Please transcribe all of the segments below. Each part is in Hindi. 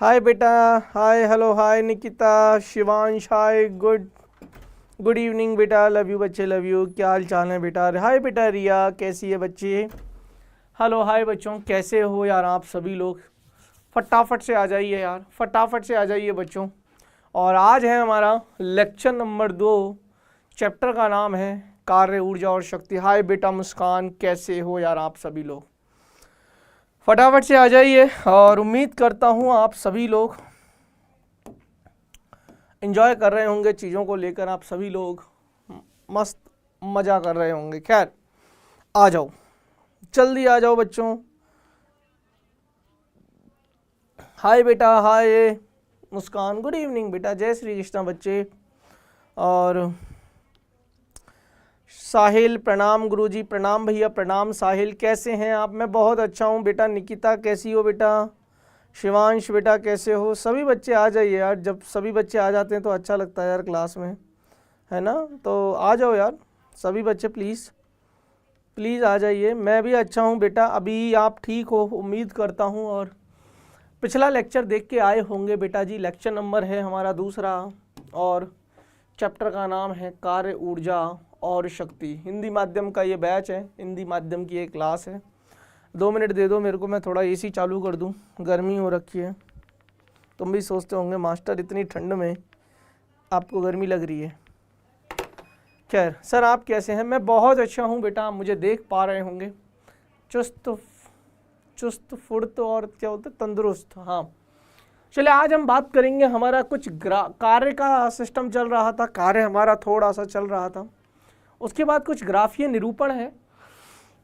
हाय बेटा, हाय, हेलो, हाय निकिता, शिवांश, हाय, गुड इवनिंग बेटा, लव यू बच्चे, लव यू। क्या हाल चाल है बेटा? हाय बेटा रिया, कैसी है बच्चे? हेलो, हाय बच्चों, कैसे हो यार आप सभी लोग? फटाफट से आ जाइए यार, फटाफट से आ जाइए बच्चों। और आज है हमारा लेक्चर नंबर 2। चैप्टर का नाम है कार्य, ऊर्जा और शक्ति। हाय बेटा मुस्कान, कैसे हो यार आप सभी लोग? फटाफट से आ जाइए और उम्मीद करता हूँ आप सभी लोग एंजॉय कर रहे होंगे चीज़ों को लेकर। आप सभी लोग मस्त मज़ा कर रहे होंगे। खैर, आ जाओ, जल्दी आ जाओ बच्चों। हाय बेटा, हाय मुस्कान, गुड इवनिंग बेटा, जय श्री कृष्णा बच्चे। और साहिल, प्रणाम गुरुजी, प्रणाम भैया, प्रणाम साहिल, कैसे हैं आप? मैं बहुत अच्छा हूँ बेटा। निकिता कैसी हो बेटा? शिवांश बेटा कैसे हो? सभी बच्चे आ जाइए यार, जब सभी बच्चे आ जाते हैं तो अच्छा लगता है यार क्लास में, है ना? तो आ जाओ यार सभी बच्चे, प्लीज़ प्लीज़ आ जाइए। मैं भी अच्छा हूँ बेटा, अभी आप ठीक हो उम्मीद करता हूँ। और पिछला लेक्चर देख के आए होंगे बेटा जी। लेक्चर नंबर है हमारा 2 और चैप्टर का नाम है कार्य, ऊर्जा और शक्ति। हिंदी माध्यम का ये बैच है, हिंदी माध्यम की एक क्लास है। 2 मिनट दे दो मेरे को, मैं थोड़ा एसी चालू कर दूं, गर्मी हो रखी है। तुम भी सोचते होंगे मास्टर इतनी ठंड में आपको गर्मी लग रही है। खैर सर, आप कैसे हैं? मैं बहुत अच्छा हूं बेटा, आप मुझे देख पा रहे होंगे। चुस्त फुर्त और क्या बोलते तंदुरुस्त। हाँ, चलिए आज हम बात करेंगे। हमारा कुछ कार्य का सिस्टम चल रहा था, कार्य हमारा थोड़ा सा चल रहा था। उसके बाद कुछ ग्राफीय निरूपण है,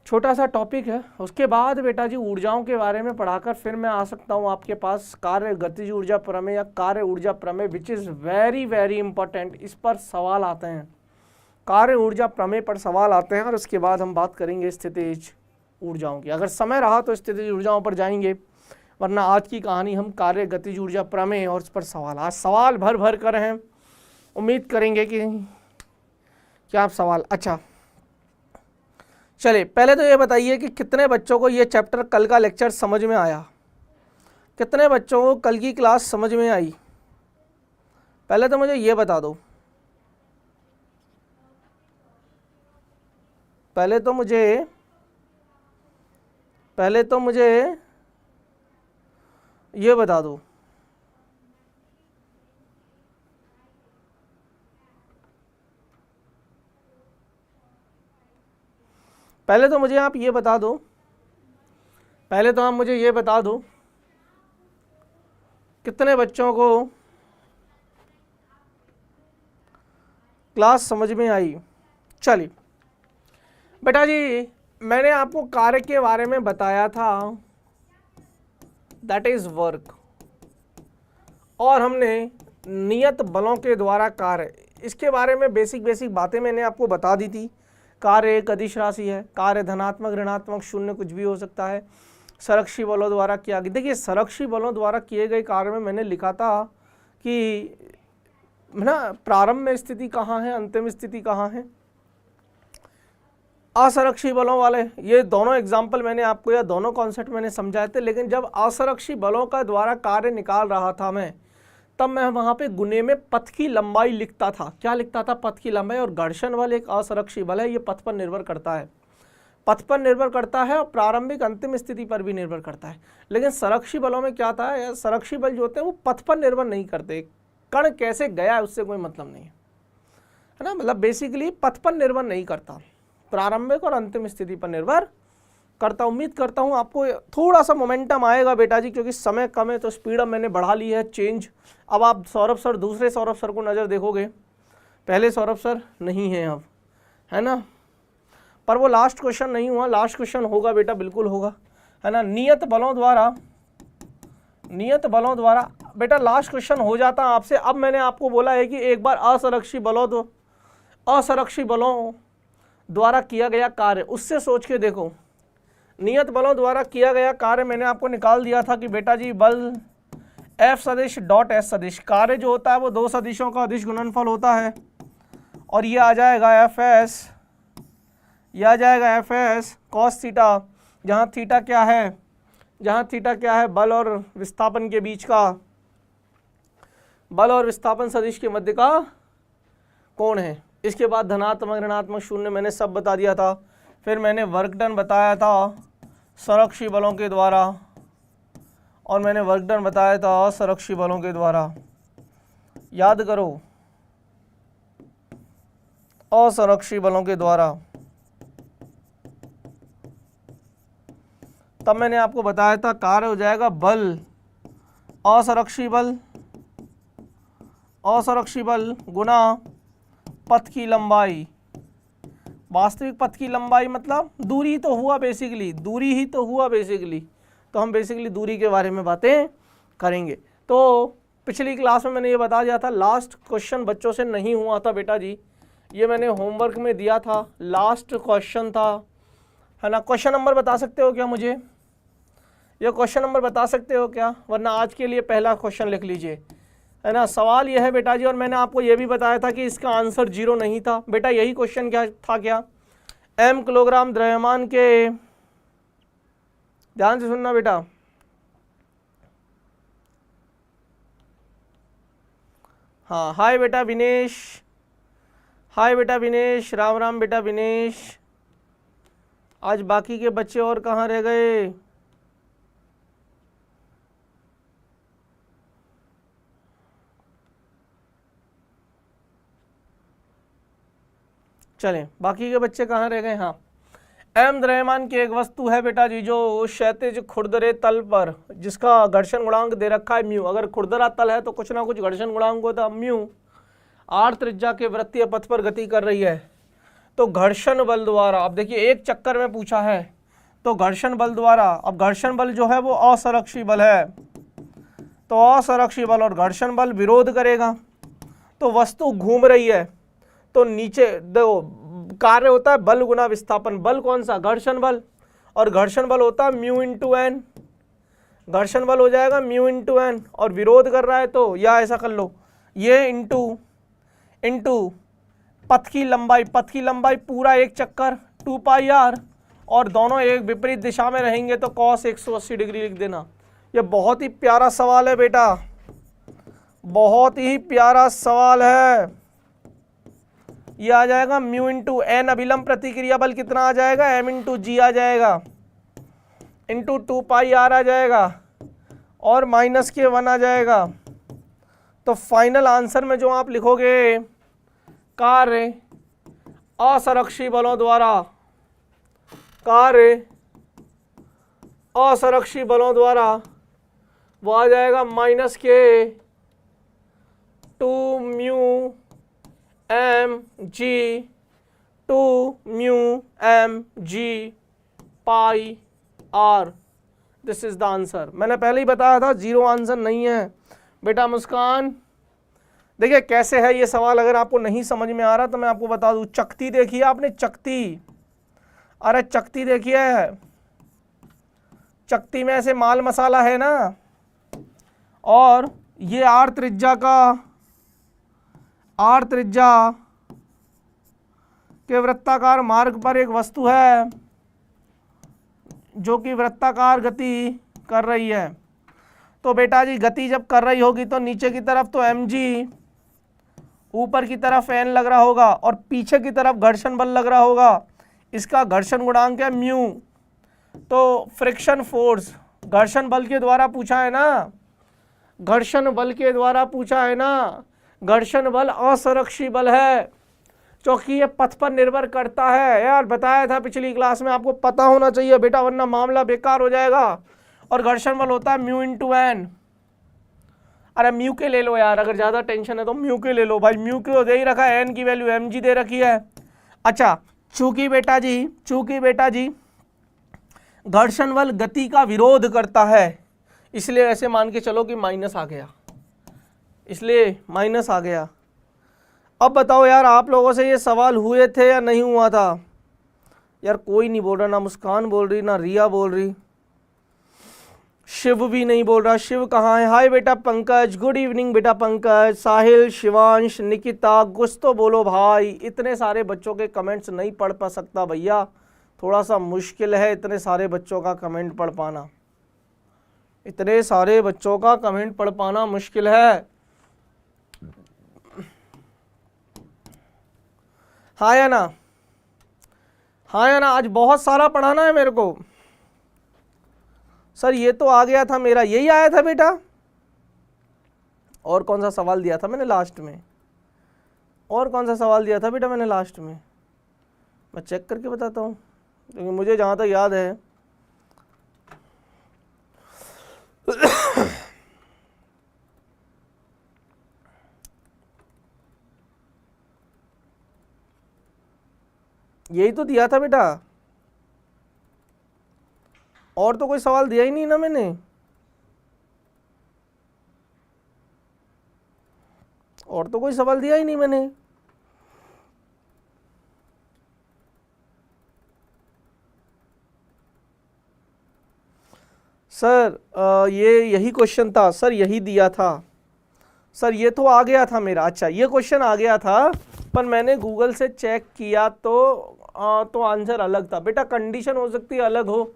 छोटा सा टॉपिक है। उसके बाद बेटा जी ऊर्जाओं के बारे में पढ़ाकर फिर मैं आ सकता हूँ आपके पास कार्य गतिज ऊर्जा प्रमेय या कार्य ऊर्जा प्रमेय, which is very very important. इस पर सवाल आते हैं, कार्य ऊर्जा प्रमेय पर सवाल आते हैं। और उसके बाद हम बात करेंगे स्थितिज ऊर्जाओं की। अगर समय रहा तो स्थितिज ऊर्जाओं पर जाएंगे, वरना आज की कहानी हम कार्य गतिज ऊर्जा प्रमेय और उस पर सवाल। आज सवाल भर भर कर हैं, उम्मीद करेंगे कि क्या आप सवाल। अच्छा चलिए, पहले तो ये बताइए कि कितने बच्चों को ये चैप्टर कल का लेक्चर समझ में आया? कितने बच्चों को कल की क्लास समझ में आई? पहले तो मुझे ये बता दो। पहले तो मुझे ये बता दो। पहले तो मुझे आप ये बता दो, पहले तो आप मुझे ये बता दो कितने बच्चों को क्लास समझ में आई। चलिए बेटा जी, मैंने आपको कार्य के बारे में बताया था, दैट इज वर्क। और हमने नियत बलों के द्वारा कार्य, इसके बारे में बेसिक बातें मैंने आपको बता दी थी। कार्य एक अदिश राशि है, कार्य धनात्मक, ऋणात्मक, शून्य कुछ भी हो सकता है। संरक्षी बलों द्वारा किया गया, देखिए संरक्षी बलों द्वारा किए गए कार्य में मैंने लिखा था कि ना प्रारंभ में स्थिति कहाँ है, अंतिम स्थिति कहाँ है। असंरक्षी बलों वाले ये दोनों एग्जाम्पल मैंने आपको, या दोनों कॉन्सेप्ट मैंने समझाए थे। लेकिन जब असंरक्षी बलों का द्वारा कार्य निकाल रहा था मैं, तब मैं वहाँ पे गुने में पथ की लंबाई लिखता था। क्या लिखता था? पथ की लंबाई। और घर्षण बल एक असंरक्षी बल है, ये पथ पर निर्भर करता है, पथ पर निर्भर करता है और प्रारंभिक अंतिम स्थिति पर भी निर्भर करता है। लेकिन संरक्षी बलों में क्या था, संरक्षी बल जो होते हैं वो पथ पर निर्भर नहीं करते, कण कैसे गया है उससे कोई मतलब नहीं है ना। मतलब बेसिकली पथ पर निर्भर नहीं करता, प्रारंभिक और अंतिम स्थिति पर निर्भर करता। उम्मीद करता हूँ आपको थोड़ा सा मोमेंटम आएगा बेटा जी, क्योंकि समय कम है तो स्पीड अब मैंने बढ़ा ली है, चेंज। अब आप सौरभ सर, दूसरे सौरभ सर को नज़र देखोगे, पहले सौरभ सर नहीं है अब, है ना। पर वो लास्ट क्वेश्चन नहीं हुआ, लास्ट क्वेश्चन होगा बेटा, बिल्कुल होगा, है ना। नियत बलों द्वारा बेटा लास्ट क्वेश्चन हो जाता आपसे। अब मैंने आपको बोला है कि एक बार असंरक्षी बलों द्वारा किया गया कार्य, उससे सोच के देखो। नियत बलों द्वारा किया गया कार्य मैंने आपको निकाल दिया था कि बेटा जी बल F सदिश डॉट S सदिश, कार्य जो होता है वो 2 सदिशों का अदिश गुणनफल होता है। और ये आ जाएगा FS, यह आ जाएगा FS cos थीटा, जहाँ थीटा क्या है बल और विस्थापन के बीच का बल और विस्थापन सदिश के मध्य का कोण है। इसके बाद धनात्मक ऋणात्मक शून्य मैंने सब बता दिया था। फिर मैंने वर्क डन बताया था संरक्षी बलों के द्वारा, और मैंने वर्क डन बताया था असंरक्षी बलों के द्वारा। याद करो, असंरक्षी बलों के द्वारा। तब मैंने आपको बताया था कार्य हो जाएगा बल, असंरक्षी बल, असंरक्षी बल गुना पथ की लंबाई। वास्तविक पथ की लंबाई मतलब दूरी तो हुआ बेसिकली, दूरी ही तो हुआ बेसिकली। तो हम बेसिकली दूरी के बारे में बातें करेंगे। तो पिछली क्लास में मैंने ये बता दिया था, लास्ट क्वेश्चन बच्चों से नहीं हुआ था बेटा जी, ये मैंने होमवर्क में दिया था, लास्ट क्वेश्चन था, है ना। क्वेश्चन नंबर बता सकते हो क्या मुझे? ये क्वेश्चन नंबर बता सकते हो क्या? वरना आज के लिए पहला क्वेश्चन लिख लीजिए, है ना। सवाल यह है बेटा जी, और मैंने आपको ये भी बताया था कि इसका आंसर 0 नहीं था बेटा। यही क्वेश्चन क्या था, क्या m किलोग्राम द्रव्यमान के, ध्यान से सुनना बेटा, हाँ हाय बेटा विनेश, हाय बेटा विनेश, राम राम बेटा विनेश। आज बाकी के बच्चे और कहाँ रह गए? चलें, बाकी के बच्चे कहाँ रह गए? हाँ, m द्रव्यमान की एक वस्तु है बेटा जी जो क्षैतिज खुरदरे तल पर, जिसका घर्षण गुणांक दे रखा है म्यू। अगर खुरदरा तल है तो कुछ ना कुछ घर्षण गुणांक होता है म्यू। r त्रिज्या के वृत्तीय पथ पर गति कर रही है, तो घर्षण बल द्वारा, अब देखिए एक चक्कर में पूछा है, तो घर्षण बल द्वारा, अब घर्षण बल जो है वो असंरक्षी बल है, तो असंरक्षी बल और घर्षण बल विरोध करेगा, तो वस्तु घूम रही है, तो नीचे देखो कार्य होता है बल गुना विस्थापन। बल कौन सा? घर्षण बल, और घर्षण बल होता है म्यू इंटू एन, घर्षण बल हो जाएगा म्यू इंटू एन, और विरोध कर रहा है तो, या ऐसा कर लो, ये इंटू पथ की लंबाई, पथ की लंबाई पूरा एक चक्कर 2 पाई आर, और दोनों एक विपरीत दिशा में रहेंगे तो कॉस 180 डिग्री लिख देना। ये बहुत ही प्यारा सवाल है बेटा, बहुत ही प्यारा सवाल है। ये आ जाएगा म्यू इंटू एन, अभिलंब प्रतिक्रिया बल कितना आ जाएगा? m इंटू जी आ जाएगा, इंटू 2 पाई आर आ जाएगा, और माइनस के 1 आ जाएगा। तो फाइनल आंसर में जो आप लिखोगे, कार्य असंरक्षी बलों द्वारा, कार्य असंरक्षी बलों द्वारा, वो आ जाएगा माइनस के 2 mu M G, 2 mu M G pi R. This is the answer. मैंने पहले ही बताया था 0 आंसर नहीं है बेटा। मुस्कान देखिए कैसे है ये सवाल, अगर आपको नहीं समझ में आ रहा तो मैं आपको बता दूं। चकती देखिए आपने, चकती, अरे चकती देखिए, चकती में ऐसे माल मसाला है ना, और ये r त्रिज्या का, r त्रिज्या के वृत्ताकार मार्ग पर एक वस्तु है जो कि वृत्ताकार गति कर रही है। तो बेटा जी गति जब कर रही होगी तो नीचे की तरफ तो mg, ऊपर की तरफ n लग रहा होगा, और पीछे की तरफ घर्षण बल लग रहा होगा। इसका घर्षण गुणांक है म्यू। तो फ्रिक्शन फोर्स, घर्षण बल के द्वारा पूछा है ना, घर्षण बल के द्वारा पूछा है ना। घर्षण बल असंरक्षी बल है क्योंकि ये पथ पर निर्भर करता है। यार बताया था पिछली क्लास में, आपको पता होना चाहिए बेटा, वरना मामला बेकार हो जाएगा। और घर्षण बल होता है म्यू इंटू एन। अरे म्यू के ले लो यार, अगर ज़्यादा टेंशन है तो म्यू के ले लो भाई, म्यू के दे ही रखा है, एन की वैल्यू mg दे रखी है। अच्छा, चूंकि बेटा जी घर्षण बल गति का विरोध करता है, इसलिए ऐसे मान के चलो कि माइनस आ गया, इसलिए माइनस आ गया। अब बताओ यार, आप लोगों से ये सवाल हुए थे या नहीं हुआ था? यार कोई नहीं बोल रहा, ना मुस्कान बोल रही, ना रिया बोल रही, शिव भी नहीं बोल रहा। शिव कहाँ है? हाय बेटा पंकज, गुड इवनिंग बेटा पंकज, साहिल, शिवांश, निकिता, कुछ तो बोलो भाई। इतने सारे बच्चों के कमेंट्स नहीं पढ़ पा सकता भैया, थोड़ा सा मुश्किल है इतने सारे बच्चों का कमेंट पढ़ पाना, इतने सारे बच्चों का कमेंट पढ़ पाना मुश्किल है। हाँ या ना, हाँ या ना, आज बहुत सारा पढ़ाना है मेरे को। सर ये तो आ गया था मेरा, यही आया था बेटा। और कौन सा सवाल दिया था मैंने लास्ट में, और कौन सा सवाल दिया था बेटा मैंने लास्ट में, मैं चेक करके बताता हूँ, क्योंकि मुझे जहाँ तक याद है यही तो दिया था बेटा, और तो कोई सवाल दिया ही नहीं ना मैंने। और तो कोई सवाल दिया ही नहीं मैंने। सर ये यही क्वेश्चन था सर, यही दिया था सर, ये तो आ गया था मेरा। अच्छा ये क्वेश्चन आ गया था, पर मैंने गूगल से चेक किया तो आंसर अलग था बेटा। कंडीशन हो सकती है अलग हो,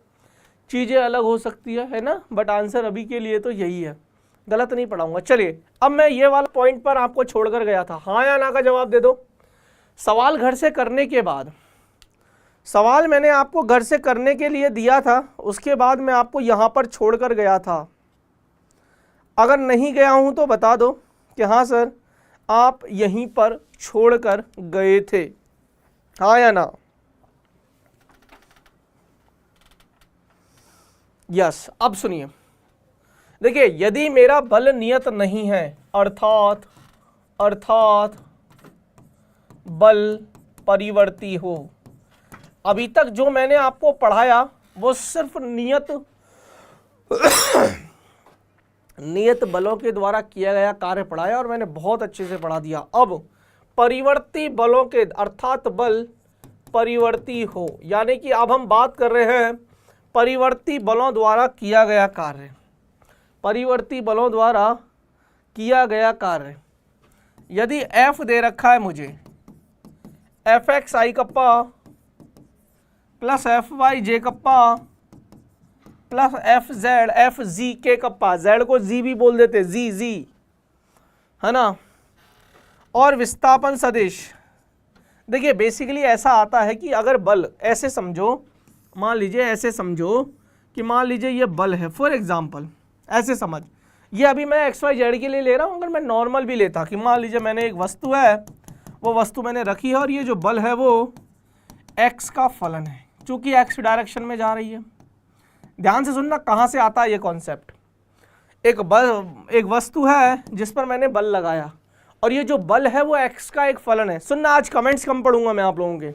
चीज़ें अलग हो सकती है ना, बट आंसर अभी के लिए तो यही है। गलत नहीं पढ़ाऊंगा। चलिए अब मैं ये वाला पॉइंट पर आपको छोड़कर गया था, हाँ या ना का जवाब दे दो। सवाल घर से करने के बाद, सवाल मैंने आपको घर से करने के लिए दिया था, उसके बाद मैं आपको यहाँ पर छोड़कर गया था। अगर नहीं गया हूँ तो बता दो कि हाँ सर आप यहीं पर छोड़कर गए थे, हाँ या ना। यस, अब सुनिए, देखिए यदि मेरा बल नियत नहीं है, अर्थात बल परिवर्ती हो। अभी तक जो मैंने आपको पढ़ाया वो सिर्फ नियत बलों के द्वारा किया गया कार्य पढ़ाया, और मैंने बहुत अच्छे से पढ़ा दिया। अब परिवर्ती बलों के, अर्थात बल परिवर्ती हो, यानी कि अब हम बात कर रहे हैं परिवर्ती बलों द्वारा किया गया कार्य, परिवर्ती बलों द्वारा किया गया कार्य। यदि F दे रखा है मुझे, F X I kappa plus F Y J kappa plus F Z F G K kappa, Z को जी भी बोल देते, जी है ना, और विस्थापन सदिश। देखिए बेसिकली ऐसा आता है कि अगर बल ऐसे समझो, मान लीजिए ऐसे समझो कि मान लीजिए ये बल है, फॉर एग्जांपल ऐसे समझ, ये अभी मैं एक्स वाई जेड के लिए ले रहा हूँ। अगर मैं नॉर्मल भी लेता कि मान लीजिए मैंने एक वस्तु है, वो वस्तु मैंने रखी है और ये जो बल है वो एक्स का फलन है, चूंकि एक्स डायरेक्शन में जा रही है। ध्यान से सुनना कहाँ से आता है ये कॉन्सेप्ट। एक वस्तु है जिस पर मैंने बल लगाया, और ये जो बल है वो एक्स का एक फलन है। सुनना, आज कमेंट्स कम पढ़ूंगा मैं आप लोगों के,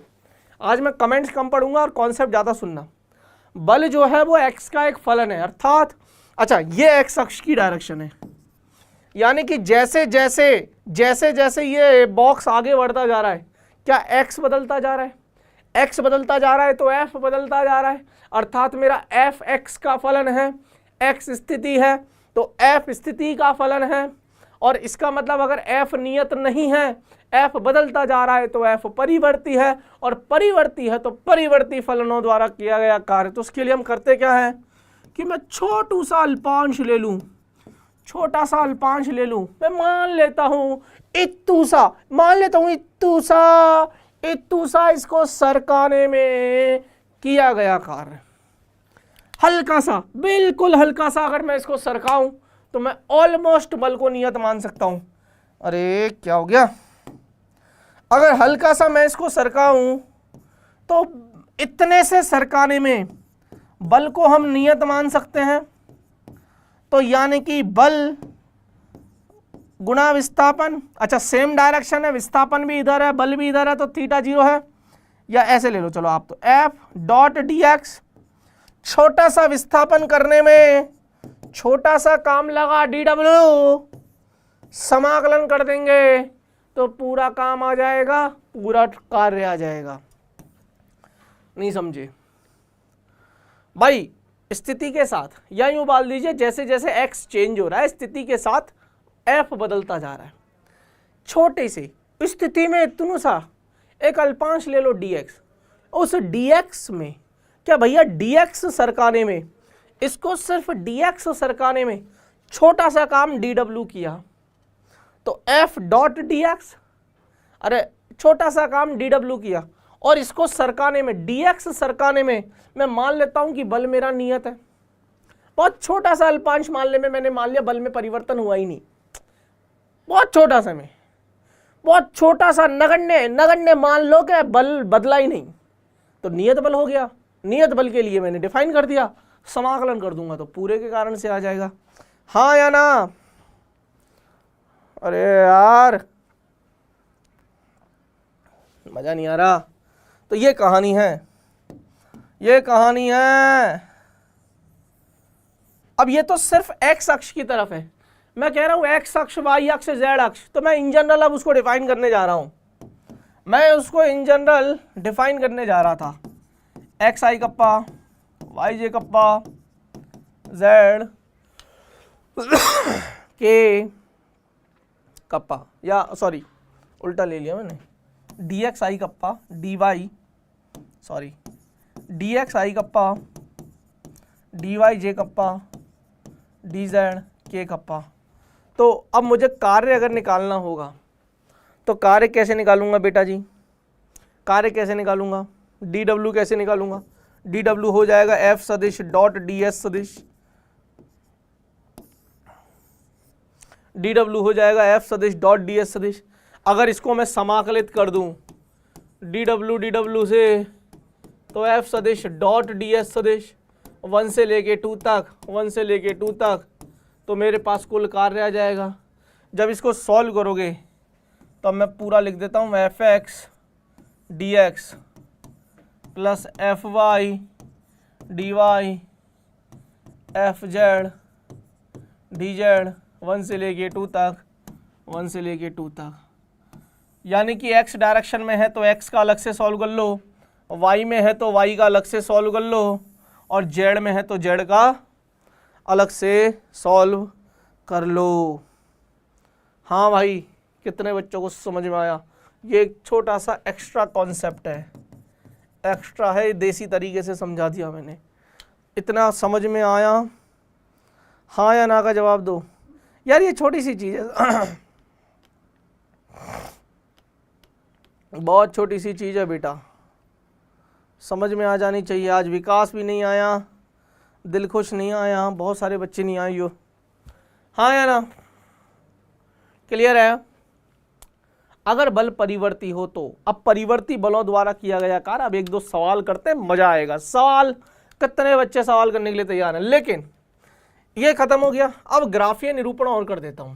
आज मैं कमेंट्स कम पढ़ूंगा और कॉन्सेप्ट ज़्यादा सुनना। बल जो है वो एक्स का एक फलन है, अर्थात अच्छा ये एक्स अक्ष की डायरेक्शन है, यानी कि जैसे जैसे ये बॉक्स आगे बढ़ता जा रहा है, क्या एक्स बदलता जा रहा है, एक्स बदलता जा रहा है तो एफ बदलता जा रहा है, अर्थात मेरा एफ एक्स का फलन है, एक्स स्थिति है तो एफ स्थिति का फलन है। और इसका मतलब अगर एफ नियत नहीं है, एफ बदलता जा रहा है तो एफ परिवर्ती है, और परिवर्ती है तो परिवर्ती फलनों द्वारा किया गया कार्य। तो उसके लिए हम करते क्या है कि मैं छोटू सा अल्पांश ले लूं, छोटा सा अल्पांश ले लूं, मैं मान लेता हूं इत्तू सा, मान लेता हूं इत्तू सा इसको सरकाने में किया गया कार्य। हल्का सा, बिल्कुल हल्का सा अगर मैं इसको सरकाऊं तो मैं ऑलमोस्ट बल को नियत मान सकता हूं। अरे क्या हो गया, अगर हल्का सा मैं इसको सरकाऊं तो इतने से सरकाने में बल को हम नियत मान सकते हैं। तो यानी कि बल गुणा विस्थापन, अच्छा सेम डायरेक्शन है, विस्थापन भी इधर है बल भी इधर है, तो थीटा 0 है। या ऐसे ले लो चलो आप, तो एफ डॉट डी एक्स, छोटा सा विस्थापन करने में छोटा सा काम लगा डी डब्ल्यू, समाकलन कर देंगे तो पूरा काम आ जाएगा, पूरा कार्य आ जाएगा। नहीं समझे भाई, स्थिति के साथ या यूं बाल दीजिए, जैसे जैसे एक्स चेंज हो रहा है स्थिति के साथ एफ बदलता जा रहा है। छोटे से स्थिति में इतनू सा एक अल्पांश ले लो dx, उस dx में क्या भैया dx सरकाने में, इसको सिर्फ dx सरकाने में छोटा सा काम dw किया तो f डॉट dx, अरे छोटा सा काम dw किया और इसको सरकाने में dx सरकाने में मैं मान लेता हूं कि बल मेरा नियत है। बहुत छोटा सा अल्पांश मानने में मैंने मान लिया बल में परिवर्तन हुआ ही नहीं, बहुत छोटा सा में, बहुत छोटा सा नगण्य मान लो कि बल बदला ही नहीं, तो नियत बल हो गया। नियत बल के लिए मैंने डिफाइन कर दिया, समाकलन कर दूंगा तो पूरे के कारण से आ जाएगा। हाँ या ना? अरे यार मजा नहीं आ रहा। तो ये कहानी है, ये कहानी है। अब ये तो सिर्फ एक्स अक्ष की तरफ है, मैं कह रहा हूं एक्स अक्ष, वाई अक्ष, जेड अक्ष, तो मैं इन जनरल अब उसको डिफाइन करने जा रहा हूं। मैं उसको इन जनरल डिफाइन करने जा रहा था, X I kappa, Y J kappa, Z K kappa, या सॉरी उल्टा ले लिया मैंने, D X I kappa, D Y, sorry D X I kappa, D Y J kappa, D Z K kappa. तो अब मुझे कार्य अगर निकालना होगा तो कार्य कैसे निकालूंगा बेटा जी? कार्य कैसे निकालूंगा? डी डब्ल्यू कैसे निकालूंगा? डी डब्ल्यू हो जाएगा एफ सदिश डॉट डी एस सदिश, डी डब्ल्यू हो जाएगा एफ सदिश डॉट डी एस सदिश। अगर इसको मैं समाकलित कर दूं डी डब्ल्यू से, तो एफ सदिश डॉट डी एस सदिश 1 से लेके 2 तक, 1 से लेके 2 तक, तो मेरे पास कुल कार्य आ जाएगा। जब इसको सॉल्व करोगे तो मैं पूरा लिख देता हूँ, F X D X plus F Y D Y F Z D Z 1 से लेके 2 तक, 1 से लेके 2 तक। यानी कि x डायरेक्शन में है तो x का अलग से सॉल्व कर लो, y में है तो y का अलग से सॉल्व कर लो, और z में है तो z का अलग से सॉल्व कर लो। हाँ भाई, कितने बच्चों को समझ में आया? ये एक छोटा सा एक्स्ट्रा कॉन्सेप्ट है, एक्स्ट्रा है, देसी तरीके से समझा दिया मैंने। इतना समझ में आया? हाँ या ना का जवाब दो यार। ये छोटी सी चीज़ है बहुत छोटी सी चीज़ है बेटा, समझ में आ जानी चाहिए। आज विकास भी नहीं आया, दिल खुश नहीं आया, बहुत सारे बच्चे नहीं आए हो। हाँ या ना? क्लियर है? अगर बल परिवर्ती हो तो, अब परिवर्ती बलों द्वारा किया गया कार्य, अब 1-2 सवाल करते हैं, मजा आएगा। सवाल कितने बच्चे सवाल करने के लिए तैयार हैं? लेकिन ये खत्म हो गया, अब ग्राफीय निरूपण और कर देता हूं।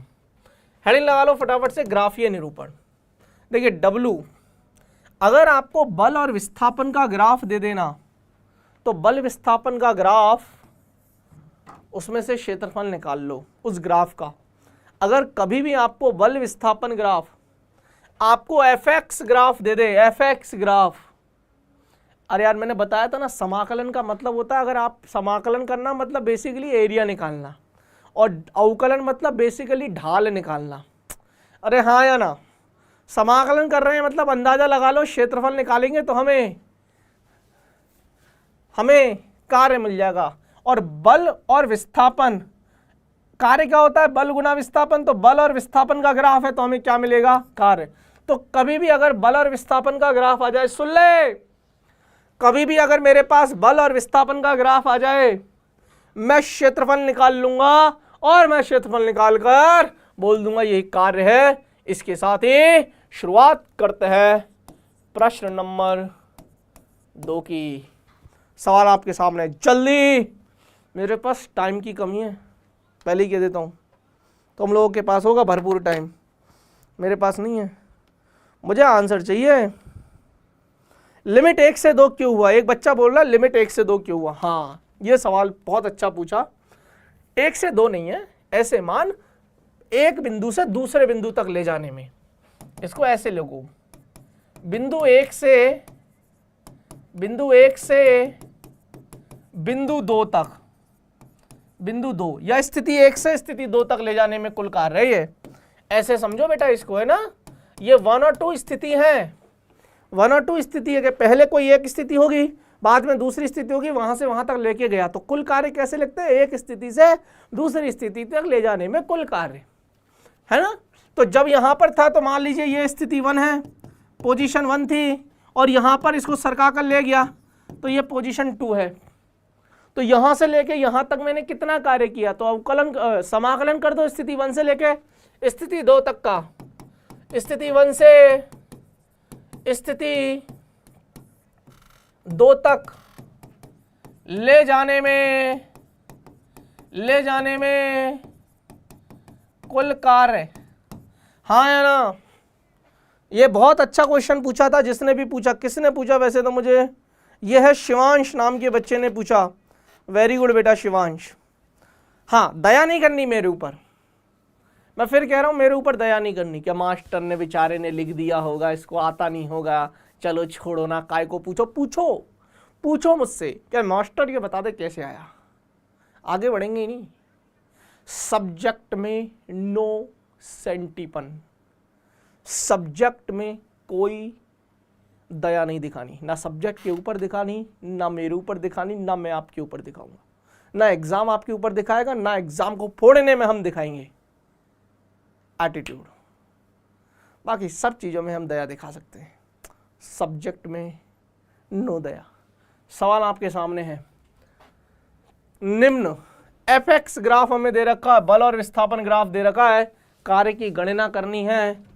हेडिंग लगा लो फटाफट से, ग्राफीय निरूपण। देखिए W, अगर आपको बल और विस्थापन का ग्राफ दे देना तो बल विस्थापन का ग्राफ, उसमें से क्षेत्रफल निकाल लो उस ग्राफ का। अगर कभी भी आपको बल विस्थापन ग्राफ, आपको एफएक्स ग्राफ दे दे, एफएक्स ग्राफ, अरे यार मैंने बताया था ना, समाकलन का मतलब होता है, अगर आप समाकलन करना मतलब बेसिकली एरिया निकालना, और अवकलन मतलब बेसिकली ढाल निकालना। अरे हाँ या ना? समाकलन कर रहे हैं मतलब अंदाजा लगा लो, क्षेत्रफल निकालेंगे तो हमें कार्य मिल जाएगा। और बल और विस्थापन, कार्य क्या होता है? बल गुना विस्थापन, तो बल और विस्थापन का ग्राफ है तो हमें क्या मिलेगा? कार्य। तो कभी भी अगर बल और विस्थापन का ग्राफ आ जाए, सुन ले, कभी भी अगर मेरे पास बल और विस्थापन का ग्राफ आ जाए, मैं क्षेत्रफल निकाल लूंगा और मैं क्षेत्रफल निकालकर बोल दूंगा यही कार्य है। इसके साथ ही शुरुआत करते हैं प्रश्न नंबर 2 की। सवाल आपके सामने, जल्दी, मेरे पास टाइम की कमी है, पहले ही कह देता हूं। तुम लोगों के पास होगा भरपूर टाइम, मेरे पास नहीं है। मुझे आंसर चाहिए। लिमिट 1 से 2 क्यों हुआ? एक बच्चा बोल रहा लिमिट 1 से 2 क्यों हुआ? हाँ, ये सवाल बहुत अच्छा पूछा। 1 से 2 नहीं है, ऐसे मान एक बिंदु से दूसरे बिंदु तक ले जाने में, इसको ऐसे लोगो, बिंदु 1 से बिंदु 2 तक, बिंदु 2 या स्थिति 1 से स्थिति 2 तक ले जाने में कुल कार्य है ये। ऐसे समझो बेटा इसको, है ना? ये 1 और 2 स्थिति है, 1 और 2 स्थिति है कि पहले कोई एक स्थिति होगी, बाद में दूसरी स्थिति होगी, वहां से वहां तक लेके गया, तो कुल कार्य कैसे लिखते हैं? एक स्थिति से दूसरी स्थिति तक ले जाने में कुल कार्य, है ना? तो जब यहां पर था तो मान लीजिए ये स्थिति 1 है, पोजीशन 1 थी और यहाँ पर इसको सरका कर ले गया तो ये पोजीशन 2 है। तो यहाँ से लेके यहाँ तक मैंने कितना कार्य किया, तो अवकलन समाकलन कर दो स्थिति 1 से लेके स्थिति 2 तक का। स्थिति 1 से स्थिति 2 तक ले जाने में कुल कार्य, हाँ या ना। ये बहुत अच्छा क्वेश्चन पूछा था जिसने भी पूछा। किसने पूछा वैसे तो मुझे, ये है शिवांश नाम के बच्चे ने पूछा। वेरी गुड बेटा शिवांश। हाँ, दया नहीं करनी मेरे ऊपर, मैं फिर कह रहा हूँ मेरे ऊपर दया नहीं करनी। क्या मास्टर ने बेचारे ने लिख दिया होगा, इसको आता नहीं होगा, चलो छोड़ो ना, काय को पूछो मुझसे, क्या मास्टर ये बता दे कैसे आया, आगे बढ़ेंगे ही नहीं। सब्जेक्ट में नो सेंटीपन, सब्जेक्ट में कोई दया नहीं दिखानी, ना सब्जेक्ट के ऊपर दिखानी, ना मेरे ऊपर दिखानी, ना मैं आपके ऊपर दिखाऊंगा, ना एग्जाम आपके ऊपर दिखाएगा, ना एग्जाम को फोड़ने में हम दिखाएंगे एटीट्यूड। बाकी सब चीज़ों में हम दया दिखा सकते हैं, सब्जेक्ट में नो दया। सवाल आपके सामने है, निम्न एफ ग्राफ हमें दे रखा है, बल और विस्थापन ग्राफ दे रखा है, कार्य की गणना करनी है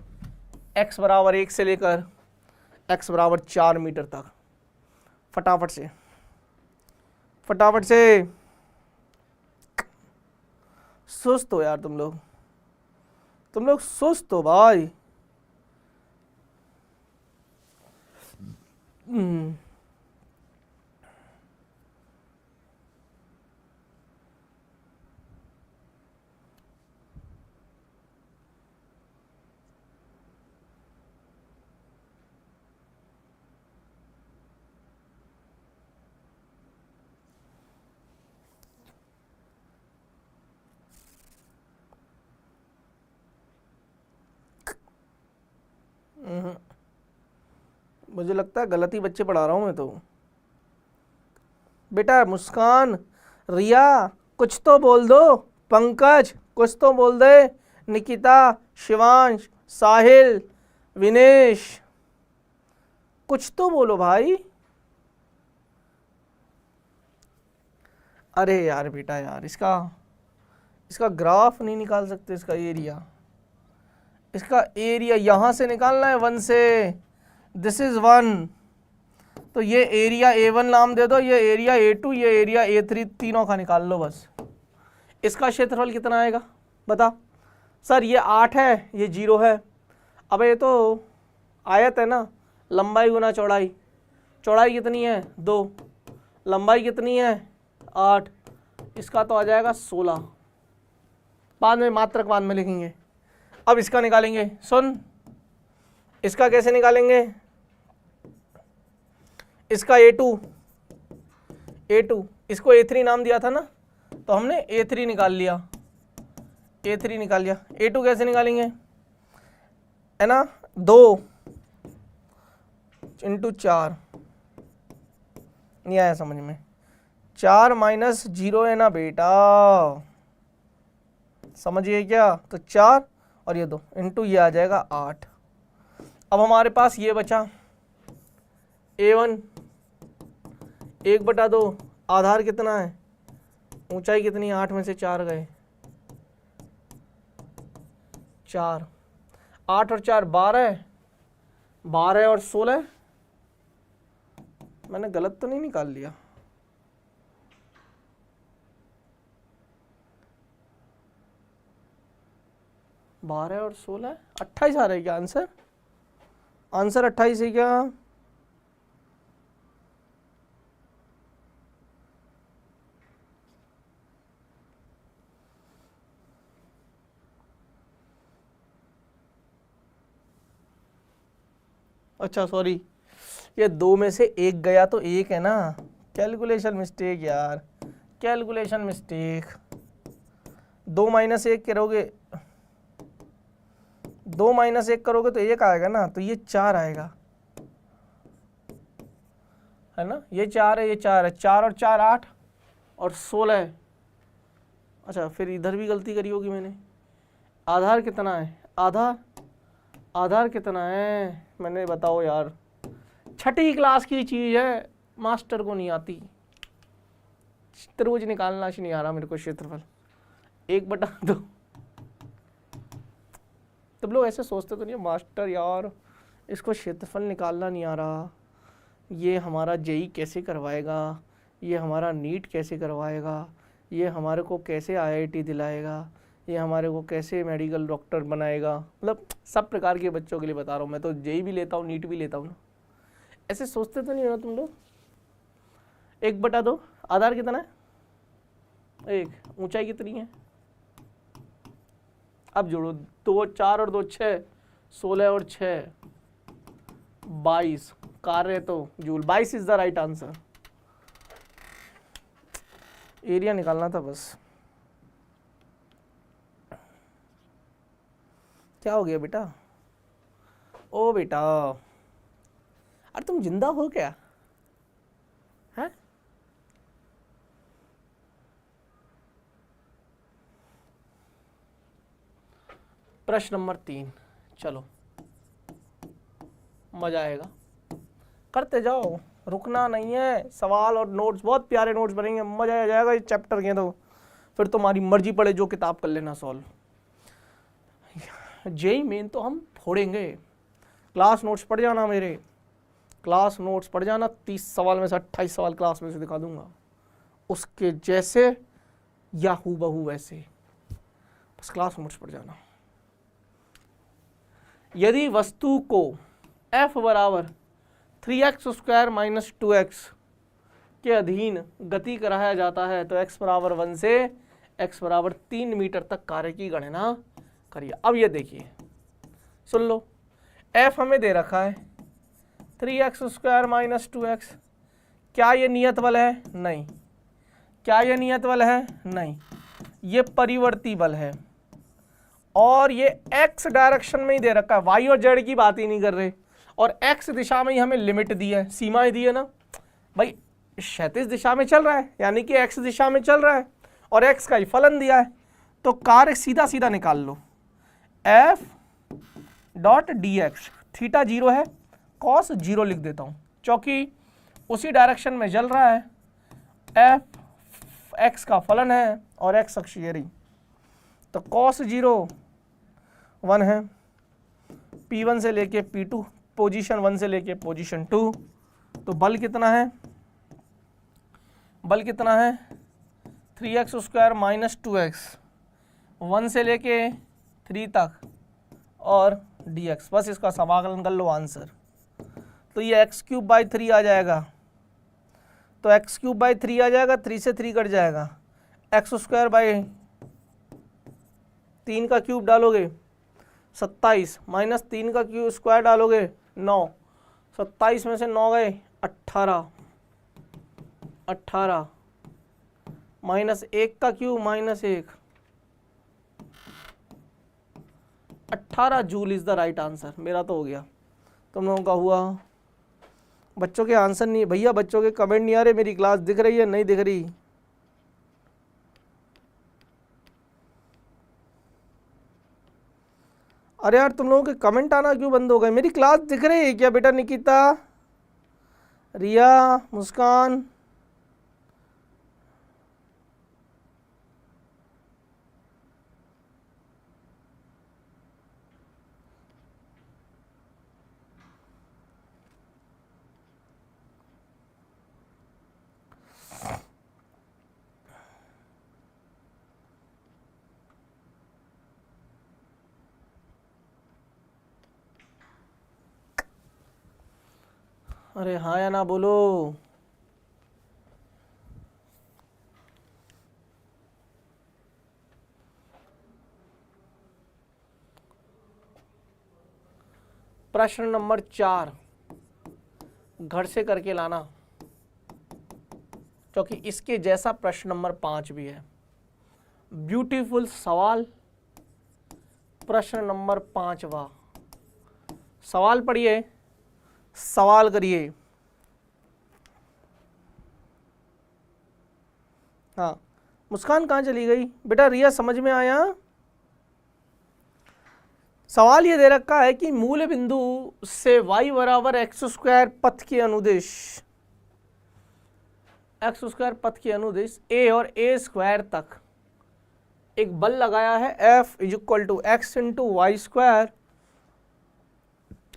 x बराबर 1 से लेकर x बराबर 4 मीटर तक। फटाफट से सुस्त हो यार तुम लोग सुस्त हो भाई। मुझे लगता है गलत ही बच्चे पढ़ा रहा हूँ मैं तो। बेटा मुस्कान, रिया कुछ तो बोल दो, पंकज कुछ तो बोल दे, निकिता, शिवांश, साहिल, विनेश कुछ तो बोलो भाई। अरे यार बेटा यार, इसका ग्राफ नहीं निकाल सकते, इसका एरिया यहाँ से निकालना है 1 से। दिस इज 1, तो ये एरिया A1 नाम दे दो, ये एरिया A2, ये एरिया A3, तीनों का निकाल लो बस। इसका क्षेत्रफल कितना आएगा बता। सर ये 8 है, ये 0 है। अब ये तो आयत है ना, लंबाई गुना चौड़ाई, चौड़ाई कितनी है 2, लंबाई कितनी है 8, इसका तो आ जाएगा 16। बाद में मात्रक बाद में लिखेंगे। अब इसका निकालेंगे, सुन इसका कैसे निकालेंगे, इसका A2, इसको A3 नाम दिया था ना, तो हमने A3 निकाल लिया, A2 कैसे निकालेंगे, है ना 2 × 4, नहीं आया समझ में, 4 - 0 है ना बेटा, समझिए क्या, तो 4 और ये 2 इंटू ये आ जाएगा 8। अब हमारे पास ये बचा A1 1/2, आधार कितना है, ऊंचाई कितनी, 8 में से 4 गए 4, 8 और 4 12, 12 और 16, मैंने गलत तो नहीं निकाल लिया, बारह और 16 28 आ रहा है क्या आंसर, 28 है क्या। अच्छा सॉरी, ये 2 में से 1 गया तो 1 है ना, कैलकुलेशन मिस्टेक यार, कैलकुलेशन मिस्टेक। 2 - 1 करोगे, 2 - 1 करोगे तो 1 आएगा ना, तो ये 4 आएगा, है ना, ये 4 है, ये 4 है, 4 और 4 8 और 16 है। अच्छा फिर इधर भी गलती करी होगी मैंने, आधार कितना है, आधार कितना है, मैंने बताओ यार, छठी क्लास की चीज़ है, मास्टर को नहीं आती। त्रिभुज निकालना नहीं आ रहा मेरे को, क्षेत्रफल 1/2। तब लोग ऐसे सोचते तो नहीं मास्टर यार इसको क्षेत्रफल निकालना नहीं आ रहा, ये हमारा जेई कैसे करवाएगा, ये हमारा नीट कैसे करवाएगा, ये हमारे को कैसे आईआईटी दिलाएगा, ये हमारे को कैसे मेडिकल डॉक्टर बनाएगा। मतलब सब प्रकार के बच्चों के लिए बता रहा हूँ, मैं तो जेई भी लेता हूँ, नीट भी लेता हूँ ना। ऐसे सोचते तो नहीं हो ना तुम लोग। 1/2, आधार कितना है 1, ऊंचाई कितनी है, अब जोड़ो 2 4 और 2 6, 16 और 6 22, कार्य तो joule, 22 is the right answer. Area निकालना था बस। क्या हो गया बेटा, ओ बेटा, अरे तुम जिंदा हो क्या है? प्रश्न नंबर 3, चलो मजा आएगा, करते जाओ, रुकना नहीं है। सवाल और नोट्स, बहुत प्यारे नोट्स बनेंगे, मजा आ जाएगा इस चैप्टर के। तो फिर तुम्हारी मर्जी पड़े जो किताब कर लेना सॉल्व। जेई मेन तो हम फोड़ेंगे। क्लास नोट्स पढ़ जाना मेरे, क्लास नोट्स पढ़ जाना। 30 सवाल में से 28 सवाल क्लास में से दिखा दूंगा, उसके जैसे या हूबहू वैसे। बस क्लास नोट्स पढ़ जाना। यदि वस्तु को f बराबर 3x² - 2x के अधीन गति कराया जाता है तो x बराबर 1 से x बराबर 3 मीटर तक कार्य की गणना करिए। अब ये देखिए, सुन लो, f हमें दे रखा है 3x² - 2x। क्या ये नियत बल है? नहीं। क्या ये नियत बल है? नहीं। ये परिवर्ती बल है और ये x डायरेक्शन में ही दे रखा है, y और z की बात ही नहीं कर रहे। और x दिशा में ही हमें लिमिट दी है, सीमाएं दी है ना भाई। क्षैतिज दिशा में चल रहा है यानी कि x दिशा में चल रहा है और x का ही फलन दिया है, तो कार्य सीधा सीधा निकाल लो। f डॉट dx, थीटा 0 है, cos 0 लिख देता हूँ क्योंकि उसी डायरेक्शन में चल रहा है। f x का फलन है और x अक्षीय, तो cos 0 1 है। P1 से लेके P2, पोजीशन 1 से लेके पोजीशन 2, तो बल कितना है? बल कितना है? 3x² - 2x, 1 से लेके 3 तक और dx। बस इसका समाकलन कर लो, आंसर। तो ये x³/3 आ जाएगा, तो x³/3 आ जाएगा, 3 से 3 कट जाएगा। x² का क्यूब डालोगे 27, -3 का क्यूब स्क्वायर डालोगे 9, 27 में से 9 गए 18, 18 -1 का cube -1, 18 joule is the right answer. मेरा तो हो गया, तुम लोगों का हुआ? बच्चों के आंसर नहीं भैया, बच्चों के कमेंट नहीं आ रहे। मेरी क्लास दिख रही है नहीं दिख रही? अरे यार तुम लोगों के कमेंट आना क्यों बंद हो गए? मेरी क्लास दिख रही है क्या बेटा? निकिता, रिया, मुस्कान, अरे हाँ या ना बोलो। प्रश्न नंबर 4 घर से करके लाना, क्योंकि इसके जैसा प्रश्न नंबर 5 भी है। ब्यूटीफुल सवाल। प्रश्न नंबर 5वां सवाल पढ़िए, सवाल करिए। हाँ, मुस्कान कहाँ चली गई बेटा? रिया समझ में आया? सवाल ये दे रखा है कि मूल बिंदु से y बराबर एक्स स्क्वायर पथ के अनुदिश, एक्स स्क्वायर पथ के अनुदिश a और a स्क्वायर तक एक बल लगाया है F is equal to X into Y square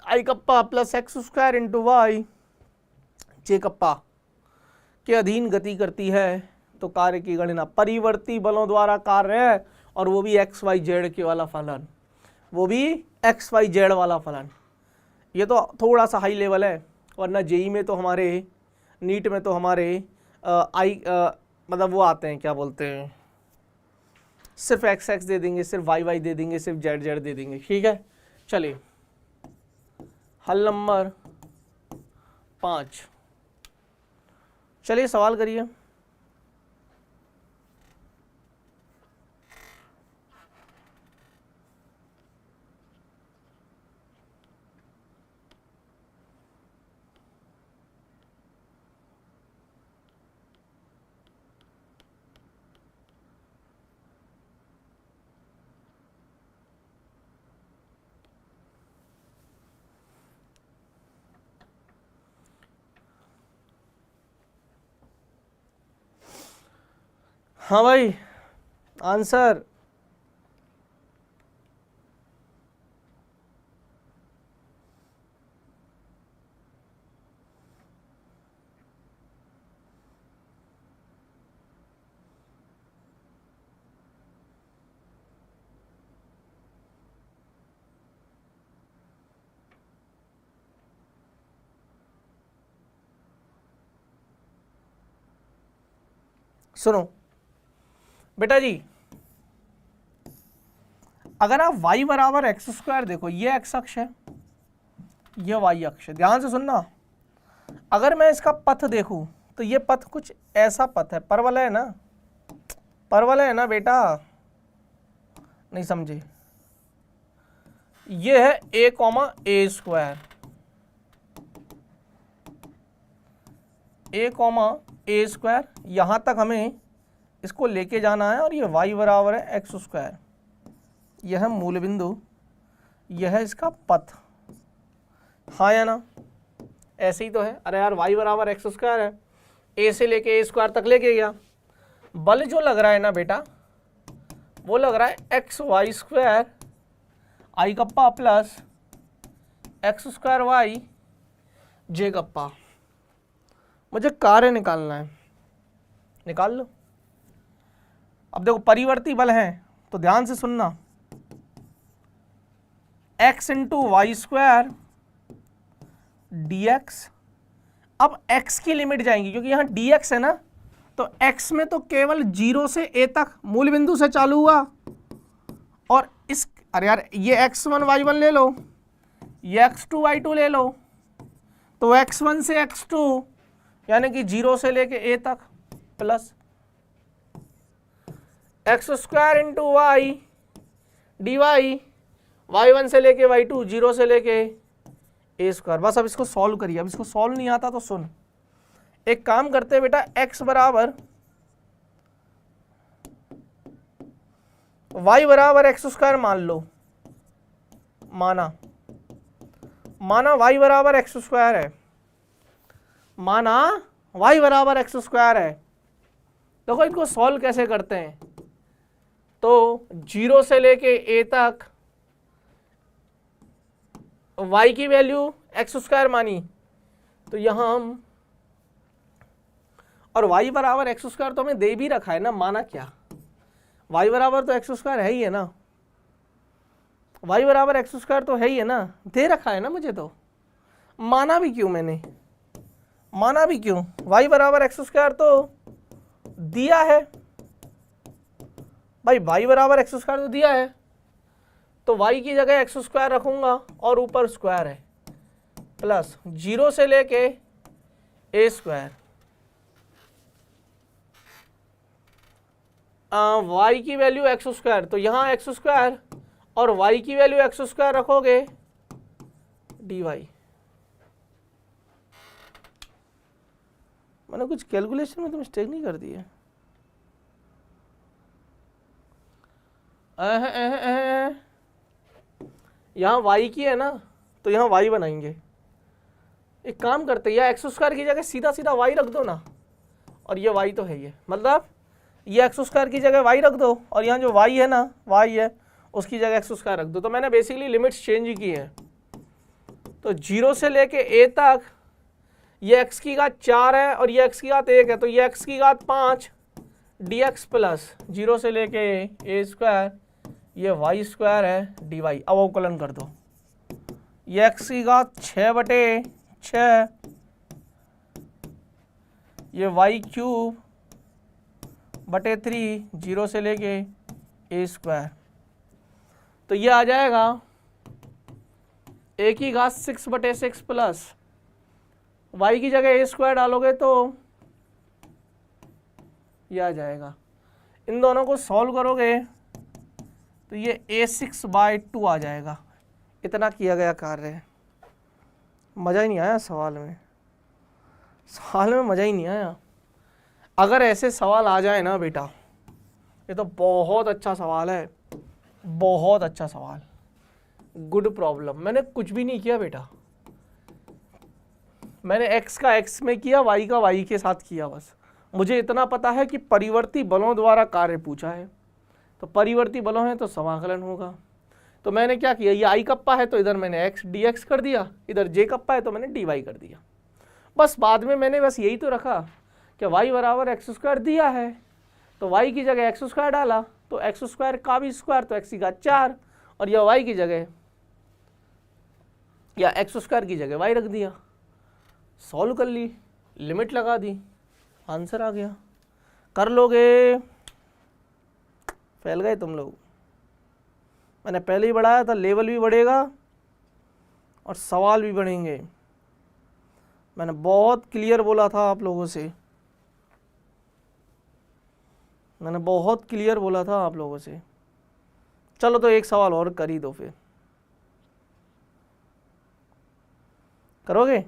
I kappa plus X square into Y J kappa के अधीन गति करती है, तो कार्य की गणना परिवर्ती बलों द्वारा कार्य है, और वो भी एक्स वाई जेड के वाला फलन, वो भी एक्स वाई जेड वाला फलन। ये तो थोड़ा सा हाई लेवल है, वरना जेई में तो हमारे, नीट में तो हमारे मतलब वो आते हैं, क्या बोलते हैं, सिर्फ एक्स एक्स दे देंगे, सिर्फ वाई वाई दे देंगे, सिर्फ जेड जेड दे देंगे। ठीक है, चलिए हल नंबर 5, चलिए सवाल करिए। हाँ भाई, आंसर सुनो बेटा जी, अगर आप y बराबर एक्स स्क्वायर, देखो ये एक्स अक्ष है, ये y अक्ष है, ध्यान से सुनना। अगर मैं इसका पथ देखूं तो ये पथ कुछ ऐसा पथ है, परवल है ना, परवल है ना बेटा, नहीं समझे, ये है a comma A square, a comma A square, यहां तक हमें इसको लेके जाना है, और ये y बराबर है एक्स स्क्वायर, यह है मूल बिंदु, यह है इसका पथ, हाँ या ना, ऐसे ही तो है। अरे यार y बराबर एक्स स्क्वायर है, a से लेके ए स्क्वायर तक लेके गया, बल जो लग रहा है ना बेटा, वो लग रहा है X Y square I kappa plus X square Y J kappa. मुझे कार्य निकालना है, निकाल लो। अब देखो परिवर्ती बल है, तो ध्यान से सुनना, x into Y square D X. अब x की लिमिट जाएंगी, क्योंकि यहाँ dx है ना, तो x में तो केवल 0 से a तक मूल बिंदु से चालू हुआ, और इस, अरे यार ये x1 y1 ले लो, ये x2 y2 ले लो, तो x1 से x2 यानी कि 0 से लेके a तक plus X square into Y D Y, y1 से लेके y2, 0 से लेके ए स्क्वायर। बस अब इसको सॉल्व करिए, अब इसको सॉल्व नहीं आता तो सुन, एक काम करते हैं बेटा, x बराबर y बराबर एक्स स्क्वायर मान लो, माना y बराबर एक्स स्क्वायर है, माना y बराबर एक्स स्क्वायर है। देखो इनको सॉल्व कैसे करते हैं, तो 0 से लेके a तक y की वैल्यू एक्स स्क्वायर मानी, तो यहां हम, और y बराबर एक्स स्क्वायर तो हमें दे भी रखा है ना, माना क्या, y बराबर तो एक्स स्क्वायर है ही है ना, y बराबर एक्स स्क्वायर तो है ही है ना, दे रखा है ना मुझे, तो माना भी क्यों मैंने, माना भी क्यों, y बराबर एक्स स्क्वायर तो दिया है भाई, y बराबर एक्स स्क्वायर तो दिया है, तो y की जगह एक्स स्क्वायर रखूंगा, और ऊपर स्क्वायर है, प्लस 0 से लेके ए स्क्वायर, y की वैल्यू एक्स स्क्वायर, तो यहाँ एक्स स्क्वायर, और y की वैल्यू एक्स स्क्वायर रखोगे डी वाई। मैंने कुछ कैलकुलेशन में तो मिस्टेक नहीं कर दी है, यहाँ y की है ना, तो यहाँ y बनाएंगे। एक काम करते हैं, या एक्स स्क्वायर की जगह सीधा सीधा y रख दो ना, और ये y तो है, ये मतलब ये एक्स स्क्वायर की जगह y रख दो, और यहाँ जो y है ना, y है, उसकी जगह एक्स स्क्वायर रख दो। तो मैंने बेसिकली लिमिट्स चेंज की है। तो 0 से लेके a तक ये x की घात 4 है और ये x की घात 1 है, तो ये x की घात 5 dx प्लस 0 से लेके a स्क्वायर, ये y स्क्वायर है dy। अब अवकलन कर दो, ये x की घात 6/6, ये y क्यूब बटे 3, 0 से लेके a स्क्वायर। तो ये आ जाएगा a की घात 6/6 प्लस y की जगह a स्क्वायर डालोगे तो ये आ जाएगा। इन दोनों को सॉल्व करोगे तो ये a6/2 आ जाएगा। इतना किया गया कार्य है। मज़ा ही नहीं आया सवाल में, सवाल में मज़ा ही नहीं आया। अगर ऐसे सवाल आ जाए ना बेटा, ये तो बहुत अच्छा सवाल है, बहुत अच्छा सवाल, गुड प्रॉब्लम। मैंने कुछ भी नहीं किया बेटा, मैंने x का x में किया, y का y के साथ किया। बस मुझे इतना पता है कि परिवर्ती बलों द्वारा कार्य पूछा है, तो परिवर्ती बलों हैं तो समाकलन होगा। तो मैंने क्या किया, ये i कप्पा है तो इधर मैंने x dx कर दिया, इधर j कप्पा है तो मैंने dy कर दिया। बस बाद में मैंने बस यही तो रखा कि y बराबर एक्स स्क्वायर दिया है, तो y की जगह एक्स स्क्वायर डाला, तो एक्स स्क्वायर का भी स्क्वायर तो x की घात 4, और यह y की जगह या एक्स स्क्वायर की जगह y रख दिया, सॉल्व कर ली, लिमिट लगा दी, आंसर आ गया। कर लोगे? फैल गए तुम लोग। मैंने पहले ही बढ़ाया था, लेवल भी बढ़ेगा और सवाल भी बढ़ेंगे। मैंने बहुत क्लियर बोला था आप लोगों से, मैंने बहुत क्लियर बोला था आप लोगों से। चलो तो एक सवाल और कर ही दो, फिर करोगे?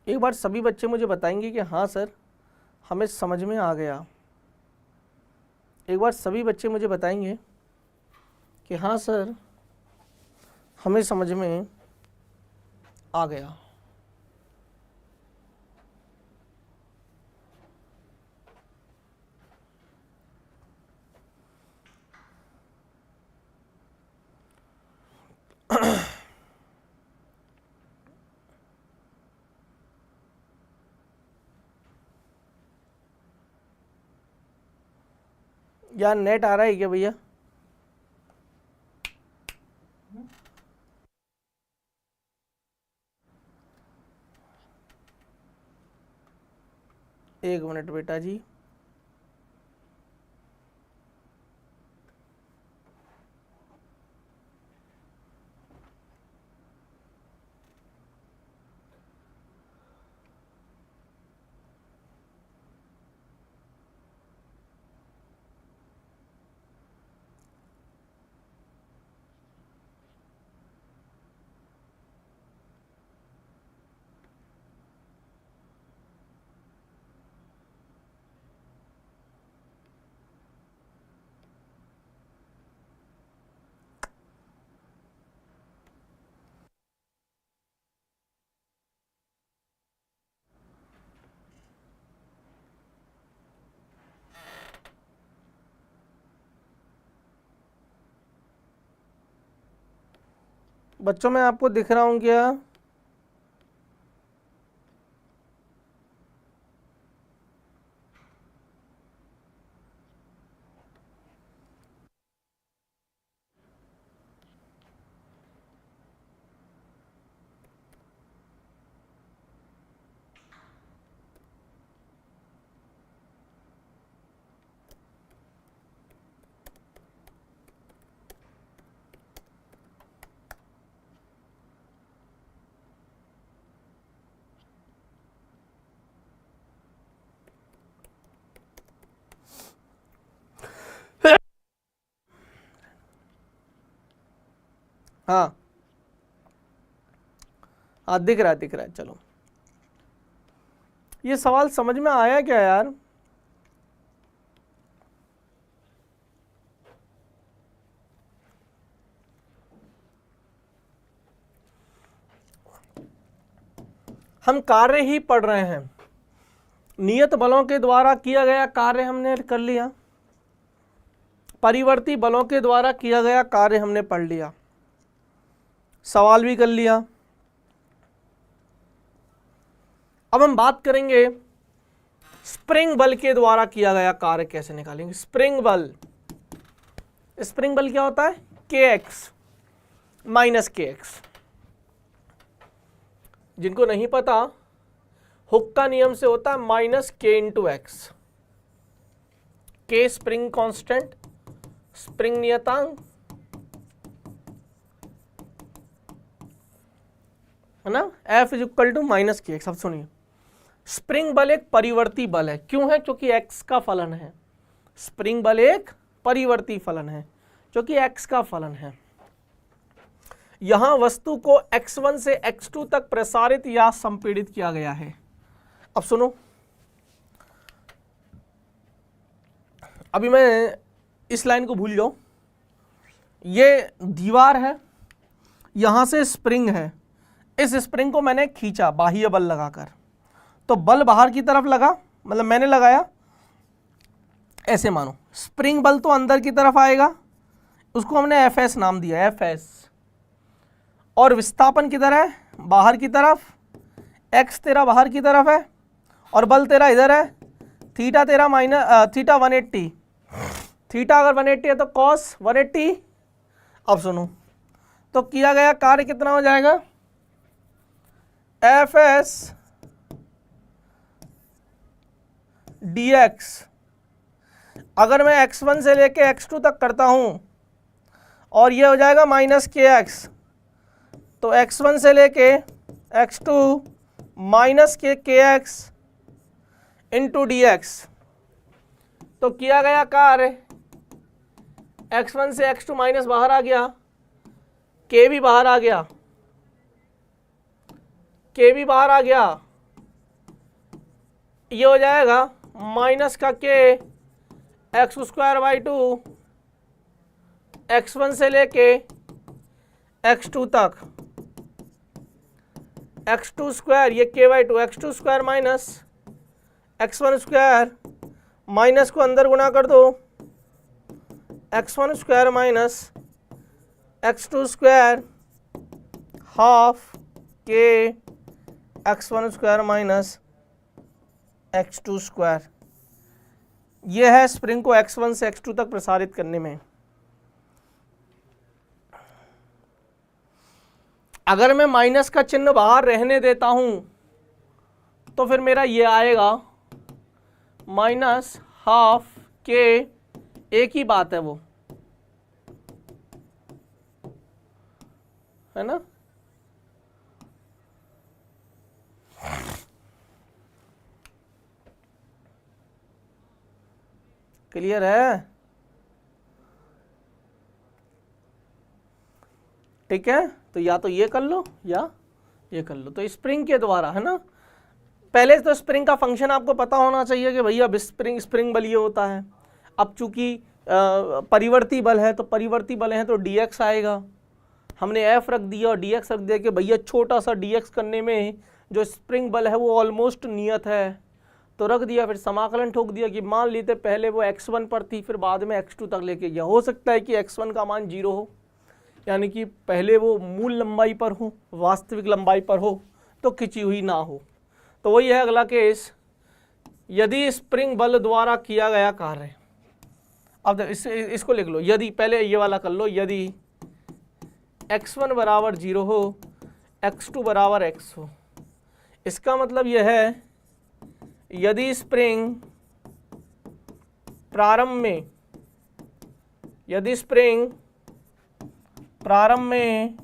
एक बार सभी बच्चे मुझे बताएंगे कि हाँ सर हमें समझ में आ गया। एक बार सभी बच्चे मुझे बताएंगे कि हाँ सर हमें समझ में आ गया। यार नेट आ रहा है क्या भैया? एक मिनट बेटा जी। बच्चों मैं आपको दिख रहा हूँ क्या? हाँ हाँ दिख रहा है दिख रहा है। चलो ये सवाल समझ में आया क्या यार? हम कार्य ही पढ़ रहे हैं, नियत बलों के द्वारा किया गया कार्य हमने कर लिया, परिवर्ती बलों के द्वारा किया गया कार्य हमने पढ़ लिया, सवाल भी कर लिया। अब हम बात करेंगे स्प्रिंग बल के द्वारा किया गया कार्य कैसे निकालेंगे। स्प्रिंग बल, स्प्रिंग बल क्या होता है? kx minus kx। जिनको नहीं पता, हुक का नियम से होता है minus k into X. k spring constant, spring नियतांक है ना, F is equal to minus K X. अब सुनिए, स्प्रिंग बल एक परिवर्ती बल है। क्यों है? क्योंकि x का फलन है। स्प्रिंग बल एक परिवर्ती फलन है क्योंकि x का फलन है। यहां वस्तु को x1 से x2 तक प्रसारित या संपीड़ित किया गया है। अब सुनो, अभी मैं इस लाइन को भूल जाओ, ये दीवार है, यहां से स्प्रिंग है, इस स्प्रिंग को मैंने खींचा बाह्य बल लगाकर, तो बल बाहर की तरफ लगा, मतलब मैंने लगाया, ऐसे मानो स्प्रिंग बल तो अंदर की तरफ आएगा, उसको हमने Fs नाम दिया, Fs, और विस्थापन किधर है? बाहर की तरफ। x तेरा बाहर की तरफ है और बल तेरा इधर है, थीटा तेरा थीटा 180, थीटा अगर 180 है तो कॉस 180। अब सुनो, तो किया गया कार्य कितना हो जाएगा? Fs dx। अगर मैं x1 से लेके x2 तक करता हूं और ये हो जाएगा माइनस kx, तो x1 से लेके x2 minus kx into dx। तो किया गया कार्य x1 से x2 माइनस बाहर आ गया, k भी बाहर आ गया, k भी बाहर आ गया, ये हो जाएगा माइनस का k x square by two, x1 से लेके x2 तक, x2 स्क्वायर, ये k by two, x2 square minus x1 square, minus को अंदर गुणा कर दो, x1 square minus x2 square half k x1 square minus x2 square. यह है स्प्रिंग को x1 से x2 तक प्रसारित करने में। अगर मैं माइनस का चिन्ह बाहर रहने देता हूं तो फिर मेरा ये आएगा माइनस हाफ के, एक ही बात है वो, है ना। क्लियर है? ठीक है, तो या तो ये कर लो या ये कर लो। तो स्प्रिंग के द्वारा, है ना, पहले तो स्प्रिंग का फंक्शन आपको पता होना चाहिए कि भैया स्प्रिंग बल ये होता है। अब चूंकि परिवर्ती बल है तो परिवर्ती बल है तो dx आएगा, हमने f रख दिया और dx रख दिया कि भैया छोटा सा dx करने में जो स्प्रिंग बल है वो ऑलमोस्ट नियत है, तो रख दिया। फिर समाकलन ठोक दिया कि मान लेते पहले वो x1 पर थी, फिर बाद में x2 तक लेके गया। हो सकता है कि x1 का मान 0 हो, यानी कि पहले वो मूल लंबाई पर हो, वास्तविक लंबाई पर हो, तो खिंची हुई ना हो। तो वही है अगला केस, यदि स्प्रिंग बल द्वारा किया गया कार्य। अब इसको लिख लो, यदि, पहले ये वाला कर लो, यदि x1 बराबर 0 हो, x2 बराबर x हो। इसका मतलब यह है यदि स्प्रिंग प्रारंभ में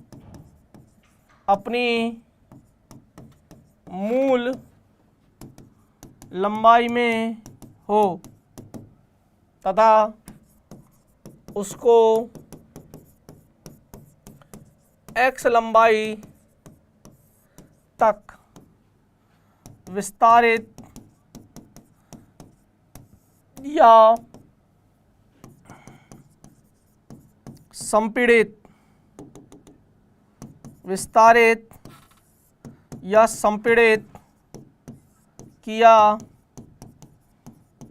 अपनी मूल लंबाई में हो तथा उसको x लंबाई तक विस्तारित या संपीड़ित, विस्तारित या संपीड़ित किया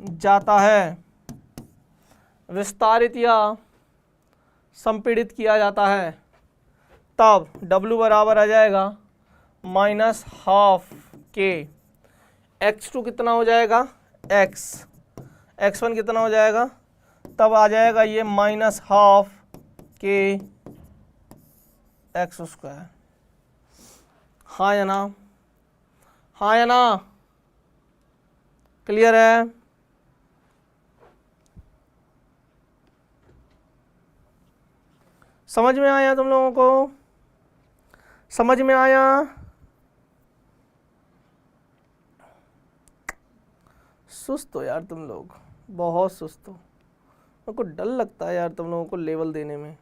जाता है, विस्तारित या संपीड़ित किया जाता है, तब W बराबर आ जाएगा -12 के। x2 कितना हो जाएगा, x1 कितना हो जाएगा, तब आ जाएगा ये -12 के x²। हाँ या ना, हाँ या ना, क्लियर है? समझ में आया तुम लोगों को? समझ में आया? सुस्त हो यार तुम लोग, बहुत सुस्त हो। मेरे को डर लगता है यार तुम लोगों को लेवल देने में।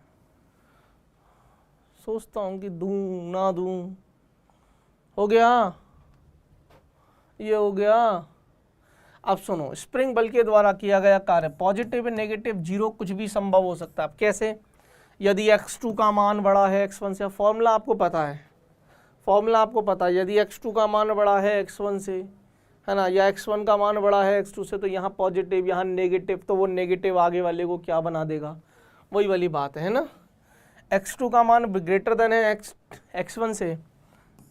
सोचता हूँ कि दूँ ना दूँ। हो गया, ये हो गया। अब सुनो, स्प्रिंग बल के द्वारा किया गया कार्य, पॉजिटिव नेगेटिव जीरो कुछ भी संभव हो सकता है। अब कैसे? यदि x2 का मान बड़ा है x1 से, फॉर्मूला आपको पता है, फॉर्मूला आपको पता है, यदि x2 का मान बड़ा है x1 से, है ना, या x1 का मान बड़ा है x2 से, तो यहाँ पॉजिटिव यहाँ नेगेटिव, तो वो नेगेटिव आगे वाले को क्या बना देगा, वही वाली बात है ना। x2 का मान ग्रेटर देन है x1 से,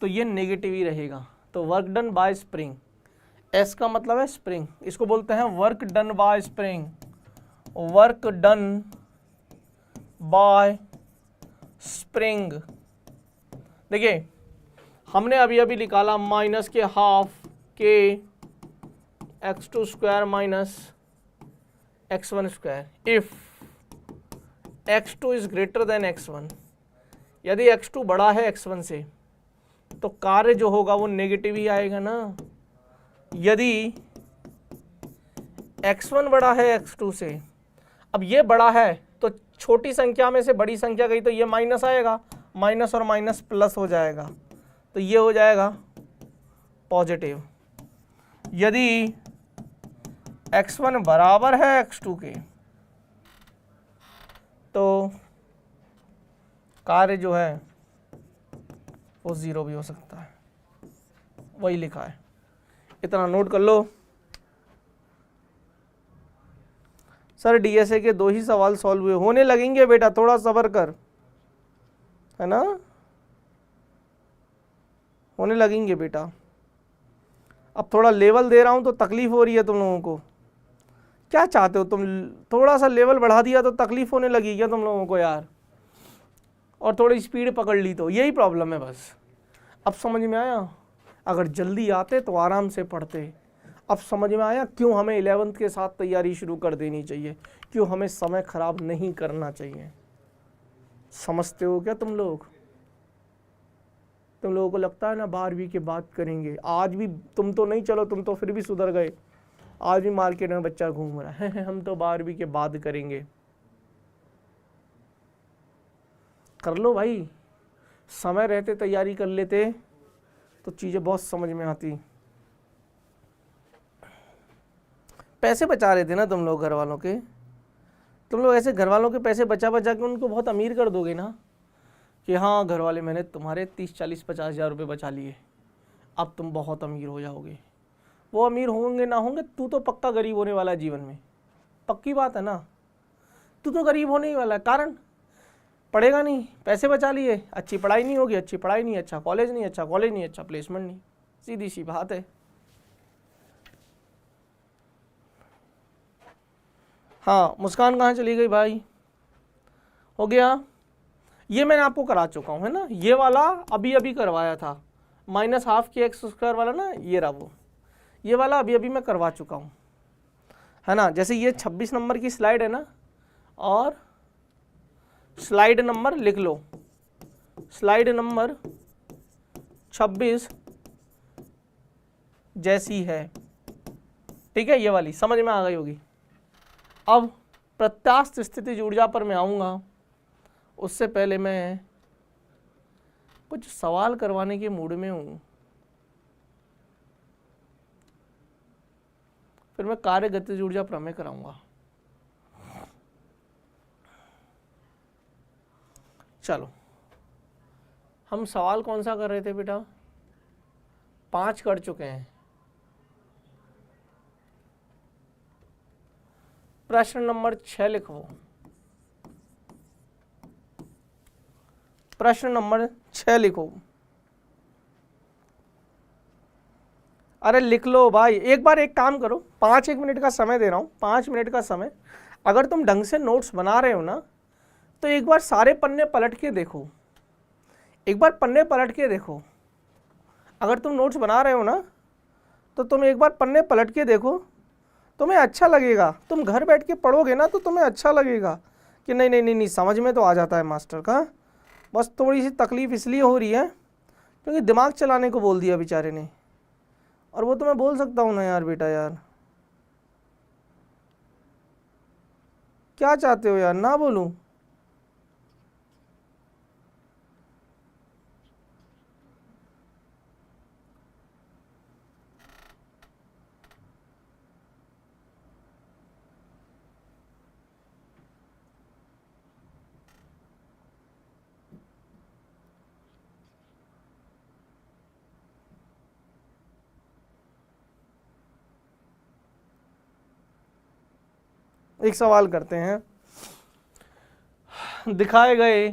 तो ये नेगेटिव ही रहेगा। तो work done by spring, S का मतलब है स्प्रिंग, इसको बोलते हैं work done by spring, work done by spring. देखिए हमने अभी अभी निकाला -12 के x2² minus x1²। If x2 is greater than x1, यदि x2 बड़ा है x1 से, तो कार्य जो होगा वो नेगेटिव ही आएगा ना। यदि x1 बड़ा है x2 से, अब ये बड़ा है तो छोटी संख्या में से बड़ी संख्या गई तो ये माइनस आएगा, माइनस और माइनस प्लस हो जाएगा, तो ये हो जाएगा पॉजिटिव। यदि x1 बराबर है x2 के, तो कार्य जो है वो जीरो भी हो सकता है, वही लिखा है, इतना नोट कर लो। सर डीएसए के 2 ही सवाल सॉल्व हुए, होने लगेंगे बेटा, थोड़ा सब्र कर, है ना, होने लगेंगे बेटा। अब थोड़ा लेवल दे रहा हूं तो तकलीफ हो रही है तुम लोगों को। क्या चाहते हो तुम? थोड़ा सा लेवल बढ़ा दिया तो तकलीफ होने लगी क्या तुम लोगों को यार? और थोड़ी स्पीड पकड़ ली तो यही प्रॉब्लम है बस। अब समझ में आया? अगर जल्दी आते तो आराम से पढ़ते। अब समझ में आया क्यों हमें 11th के साथ तैयारी शुरू कर देनी चाहिए, क्यों हमें समय खराब नहीं करना चाहिए। समझते हो क्या तुम लोग? तुम लोगों को लगता है ना 12वीं के बाद करेंगे, आज भी तुम तो नहीं, चलो तुम तो फिर भी सुधर गए, आज भी मार्केट में बच्चा घूम रहा है हम तो 12वीं के बाद करेंगे। कर लो भाई, समय रहते तैयारी कर लेते तो चीज़ें बहुत समझ में आती। पैसे बचा रहे थे ना तुम लोग घर वालों के, तुम लोग ऐसे घर वालों के पैसे बचा बचा के उनको बहुत अमीर कर दोगे ना, कि हाँ घर वाले मैंने तुम्हारे 30, 40, 50 हज़ार रुपये बचा लिए, अब तुम बहुत अमीर हो जाओगे। वो अमीर होंगे ना होंगे, तू तो पक्का गरीब होने वाला है जीवन में, पक्की बात है ना, तू तो गरीब होने ही वाला है। कारण पढ़ेगा नहीं, पैसे बचा लिए, अच्छी पढ़ाई नहीं होगी, अच्छी पढ़ाई नहीं, अच्छा कॉलेज नहीं, अच्छा कॉलेज नहीं, अच्छा प्लेसमेंट नहीं, सीधी सी बात है। हाँ मुस्कान कहाँ चली गई भाई? हो गया? ये मैंने आपको करा चुका हूँ, है ना, ये वाला अभी अभी करवाया था, -12 के x² वाला ना, ये रहा वो, ये वाला अभी अभी मैं करवा चुका हूँ, है ना। जैसे ये 26 नंबर की स्लाइड है ना, और स्लाइड नंबर लिख लो, स्लाइड नंबर 26 जैसी है, ठीक है, ये वाली समझ में आ गई होगी। अब प्रत्यास्थ स्थितिज ऊर्जा पर मैं आऊँगा, उससे पहले मैं कुछ सवाल करवाने के मूड में हूँ। फिर मैं कार्य गतिज ऊर्जा प्रमेय कराऊंगा। चलो, हम सवाल कौन सा कर रहे थे बेटा? 5 कर चुके हैं। प्रश्न नंबर 6 लिखो। प्रश्न नंबर 6 लिखो। अरे लिख लो भाई, एक बार एक काम करो, 1 मिनट का समय दे रहा हूँ, 5 मिनट का समय। अगर तुम ढंग से नोट्स बना रहे हो ना, तो एक बार सारे पन्ने पलट के देखो, एक बार पन्ने पलट के देखो। अगर तुम नोट्स बना रहे हो ना, तो तुम एक बार पन्ने पलट के देखो, तुम्हें अच्छा लगेगा। तुम घर बैठ के पढ़ोगे ना, तो तुम्हें अच्छा लगेगा कि नहीं नहीं नहीं नहीं, समझ में तो आ जाता है मास्टर का। बस थोड़ी सी तकलीफ इसलिए हो रही है क्योंकि दिमाग चलाने को बोल दिया बेचारे ने, और वो तो मैं बोल सकता हूँ ना यार बेटा, यार क्या चाहते हो यार, ना बोलूँ? एक सवाल करते हैं। दिखाए गए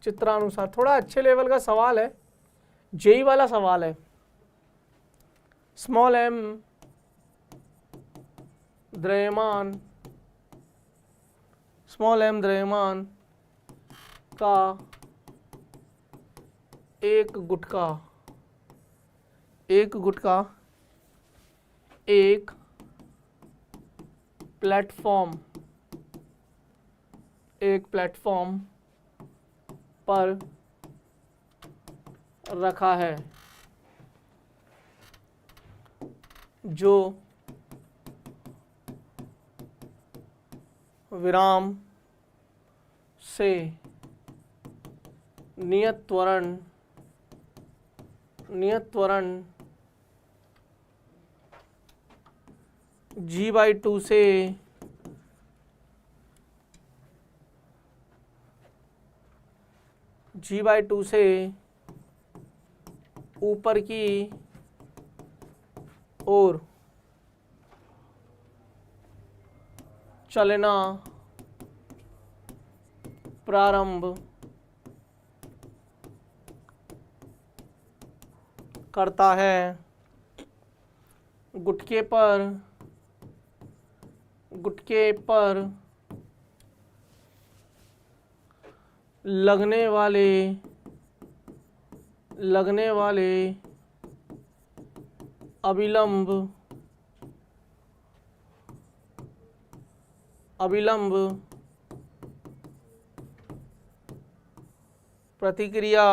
चित्रानुसार थोड़ा अच्छे लेवल का सवाल है, जेई वाला सवाल है। स्मॉल एम द्रव्यमान का एक गुटका एक प्लेटफॉर्म पर रखा है, जो विराम से नियत त्वरण G/2 से ऊपर की ओर चलना प्रारंभ करता है। गुटके पर लगने वाले अविलंब प्रतिक्रिया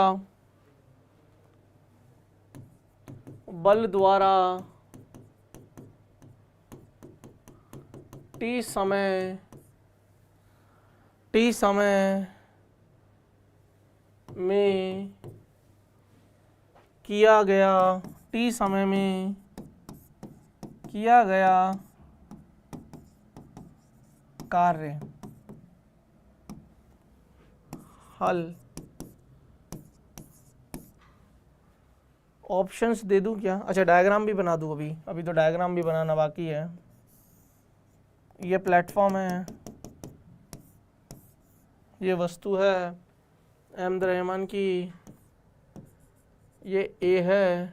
बल द्वारा टी समय में किया गया कार्य हल। ऑप्शंस दे दूं क्या? अच्छा, डायग्राम भी बना दूं। अभी तो डायग्राम भी बनाना बाकी है। ये प्लेटफॉर्म है, ये वस्तु है एम द्रव्यमान की, ये ए है,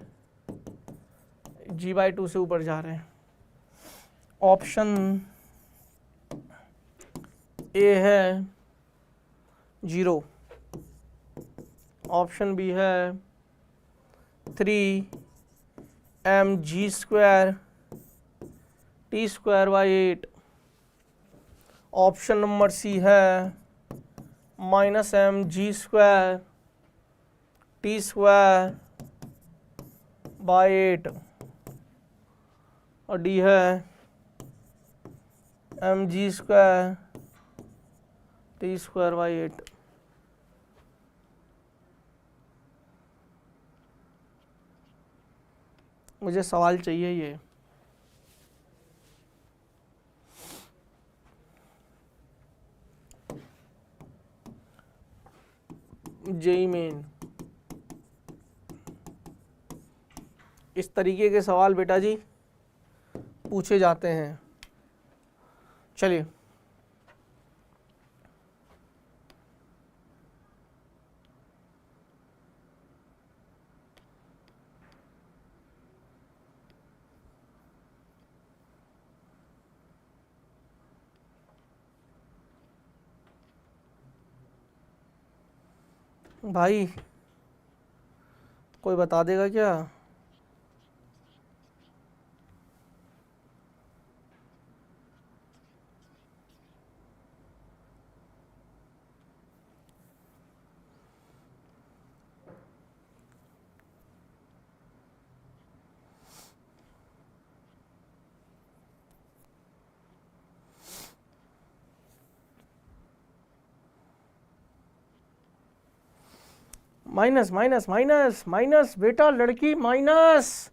G/2 से ऊपर जा रहे हैं। ऑप्शन ए है 0, ऑप्शन बी है 3mg² T²/8, option number C है -mg² T²/8, और डी है mg² t²/8। मुझे सवाल चाहिए ये। जेई मेन इस तरीके के सवाल बेटा जी पूछे जाते हैं। चलिए भाई, कोई बता देगा क्या? माइनस माइनस माइनस माइनस बेटा, लड़की माइनस।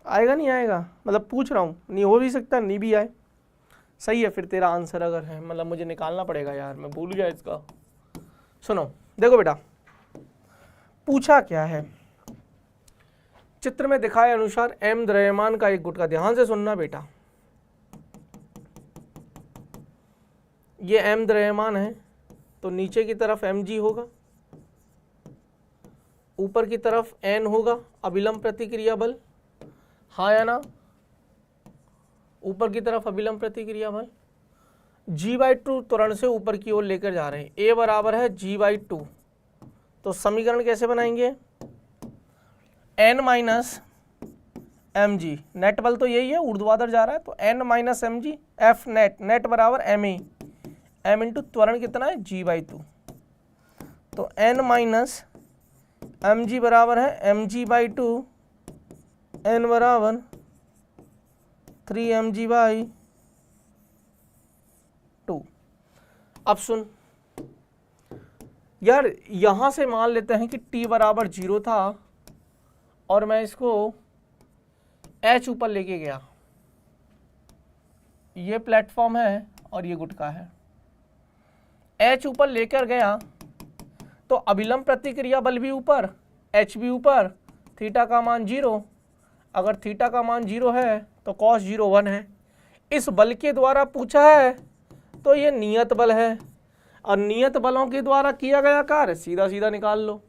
आएगा नहीं आएगा, मतलब पूछ रहा हूँ, नहीं हो भी सकता नहीं भी आए। सही है फिर तेरा आंसर अगर है, मतलब मुझे निकालना पड़ेगा यार, मैं भूल गया इसका। सुनो देखो बेटा, पूछा क्या है, चित्र में दिखाए अनुसार m द्रव्यमान का एक गुटका, ध्यान से सुनना बेटा, ये m द्रव्यमान है तो नीचे की तरफ mg होगा, ऊपर की तरफ n होगा अभिलंब प्रतिक्रिया बल, हाँ या ना? ऊपर की तरफ अभिलंब प्रतिक्रिया बल, g/2 त्वरण से ऊपर की ओर लेकर जा रहे हैं, a बराबर है g/2। तो समीकरण कैसे बनाएंगे? n minus M G, net बल तो यही है, ऊर्ध्वाधर जा रहा है, तो n minus M G, F net, net बराबर एम ए, एम इंटू त्वरण कितना है g/2, तो n माइनस एम जी बराबर है mg/2, n बराबर 3mg/2। अब सुन यार, यहां से मान लेते हैं कि t बराबर 0 था और मैं इसको h ऊपर लेके गया, ये प्लेटफॉर्म है और ये गुटका है, h ऊपर लेकर गया तो अभिलंब प्रतिक्रिया बल भी ऊपर, h भी ऊपर, थीटा का मान 0, अगर थीटा का मान 0 है तो cos 0 1 है। इस बल के द्वारा पूछा है तो ये नियत बल है, और नियत बलों के द्वारा किया गया कार्य सीधा सीधा निकाल लो,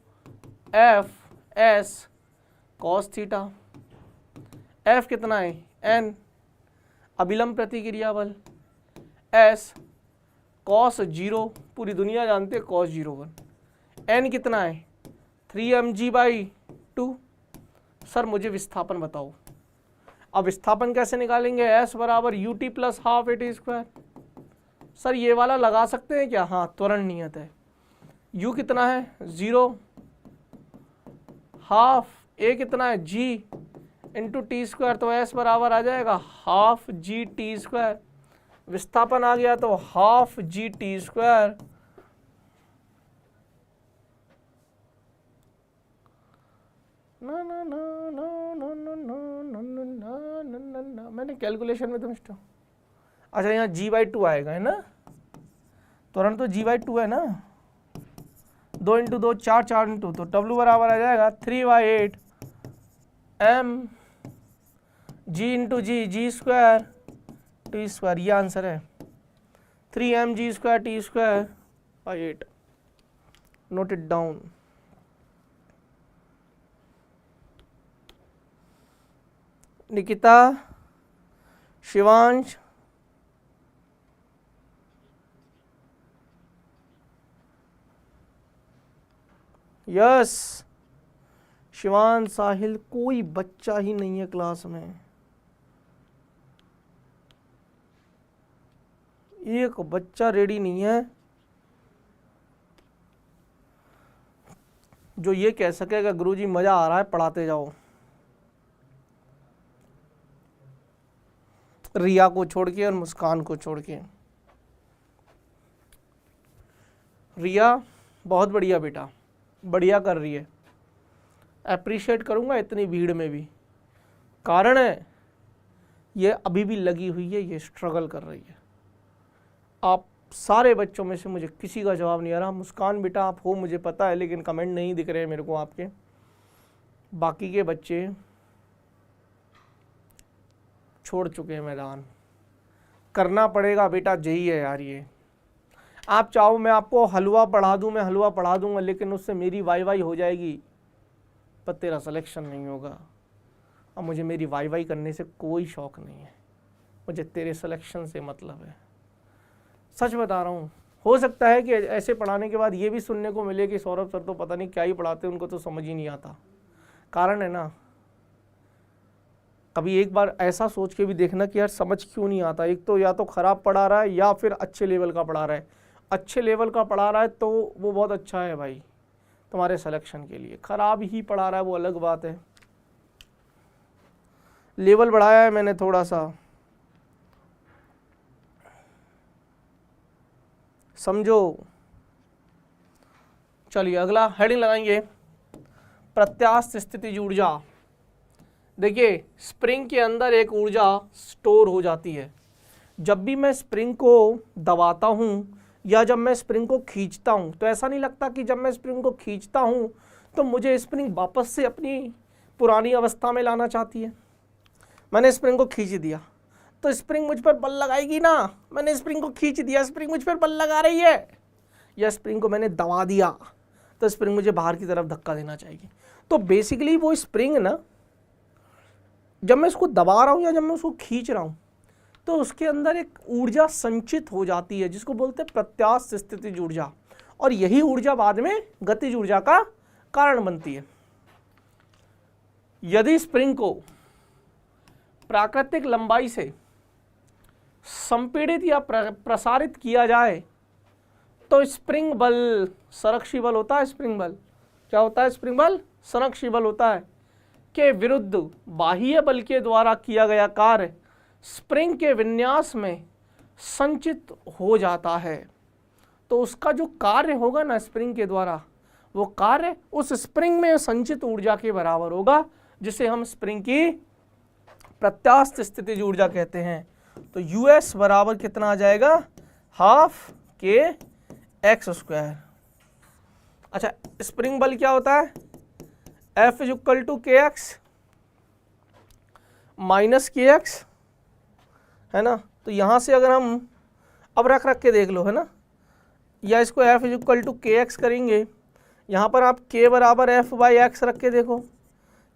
F S cos theta, F कितना है एन अभिलंब प्रतिक्रिया बल, एस कॉस 0 पूरी दुनिया जानते हैं कॉस 0 1, एन कितना है 3mg/2। सर मुझे विस्थापन बताओ। अब विस्थापन कैसे निकालेंगे? एस बराबर U T plus half A T square. Sir ये वाला लगा सकते हैं क्या? हाँ, त्वरण नियत है। u कितना है 0, हाफ a कितना है g इंटू टी स्क्वायर, तो s बराबर आ जाएगा हाफ जी टी स्क्वायर। विस्थापन आ गया तो हाफ जी टी स्क्वायर ना ना ना ना ना ना ना ना ना ना ना, मैंने कैलकुलेशन में तो मिस्टेक। अच्छा यहाँ g/2 आएगा है ना, त्वरण तो g/2 है ना, 2 इंटू 2 4, 4 इंटू, तो w बराबर आ जाएगा 3/8 m g into G square T square, ये आंसर है 3mg²t²/8। Note it down. Nikita, Shivansh, yes, Shivan, Sahil, कोई बच्चा ही नहीं है क्लास में, एक बच्चा रेडी नहीं है। जो ये कह सकेगा गुरुजी मजा आ रहा है पढ़ाते जाओ। रिया को छोड़ के और मुस्कान को छोड़ के। रिया बहुत बढ़िया बेटा, बढ़िया कर रही है, अप्रिशिएट करूंगा इतनी भीड़ में भी। कारण है ये अभी भी लगी हुई है, ये स्ट्रगल कर रही है। आप सारे बच्चों में से मुझे किसी का जवाब नहीं आ रहा। मुस्कान बेटा आप हो मुझे पता है, लेकिन कमेंट नहीं दिख रहे मेरे को आपके। बाकी के बच्चे छोड़ चुके हैं मैदान। करना पड़ेगा बेटा, यही है यार। ये आप चाहो मैं आपको हलवा पढ़ा दूं, मैं हलवा पढ़ा दूंगा, लेकिन उससे मेरी वाई वाई हो जाएगी, पर तेरा सिलेक्शन नहीं होगा। अब मुझे मेरी वाई वाई करने से कोई शौक नहीं है, मुझे तेरे सिलेक्शन से मतलब है। सच बता रहा हूँ। हो सकता है कि ऐसे पढ़ाने के बाद ये भी सुनने को मिले कि सौरभ सर तो पता नहीं क्या ही पढ़ाते, उनको तो समझ ही नहीं आता। कारण है ना, कभी एक बार ऐसा सोच के भी देखना कि यार समझ क्यों नहीं आता। एक तो या तो ख़राब पढ़ा रहा है या फिर अच्छे लेवल का पढ़ा रहा है। अच्छे लेवल का पढ़ा रहा है तो वो बहुत अच्छा है भाई तुम्हारे सिलेक्शन के लिए। ख़राब ही पढ़ा रहा है वो अलग बात है। लेवल बढ़ाया है मैंने थोड़ा सा, समझो। चलिए अगला हेडिंग लगाएंगे, प्रत्यास्थ स्थितिज ऊर्जा। देखिए स्प्रिंग के अंदर एक ऊर्जा स्टोर हो जाती है। जब भी मैं स्प्रिंग को दबाता हूँ या जब मैं स्प्रिंग को खींचता हूँ, तो ऐसा नहीं लगता कि जब मैं स्प्रिंग को खींचता हूँ तो मुझे स्प्रिंग वापस से अपनी पुरानी अवस्था में लाना चाहती है। मैंने स्प्रिंग को खींच दिया तो स्प्रिंग मुझ पर बल लगाएगी ना। मैंने स्प्रिंग को खींच दिया, स्प्रिंग मुझ पर बल लगा रही है। या स्प्रिंग को मैंने दबा दिया तो स्प्रिंग मुझे बाहर की तरफ धक्का देना चाहिए। तो बेसिकली वो स्प्रिंग ना, जब मैं उसको दबा रहा हूँ या जब मैं उसको खींच रहा हूँ, तो उसके अंदर एक ऊर्जा संचित हो जाती है जिसको बोलते हैं प्रत्यास्थ स्थितिज ऊर्जा। और यही ऊर्जा बाद में गतिज ऊर्जा का कारण बनती है। यदि स्प्रिंग को प्राकृतिक लंबाई से संपीड़ित या प्रसारित किया जाए तो स्प्रिंग बल संरक्षी बल होता है। स्प्रिंग बल क्या होता है? स्प्रिंग बल संरक्षी बल होता है के विरुद्ध बाह्य बल के द्वारा किया गया कार्य स्प्रिंग के विन्यास में संचित हो जाता है। तो उसका जो कार्य होगा ना स्प्रिंग के द्वारा, वो कार्य उस स्प्रिंग में संचित ऊर्जा के बराबर होगा, जिसे हम स्प्रिंग की प्रत्यास्थ स्थितिज ऊर्जा कहते हैं। तो US बराबर कितना आ जाएगा? हाफ के एक्स स्क्वायर। अच्छा स्प्रिंग बल क्या होता है? F इज इक्वल टू के एक्स माइनस के एक्स, है ना। तो यहाँ से अगर हम अब रख के देख लो, है ना, या इसको F इज इक्वल टू के एक्स करेंगे। यहाँ पर आप K बराबर F बाई एक्स रख के देखो।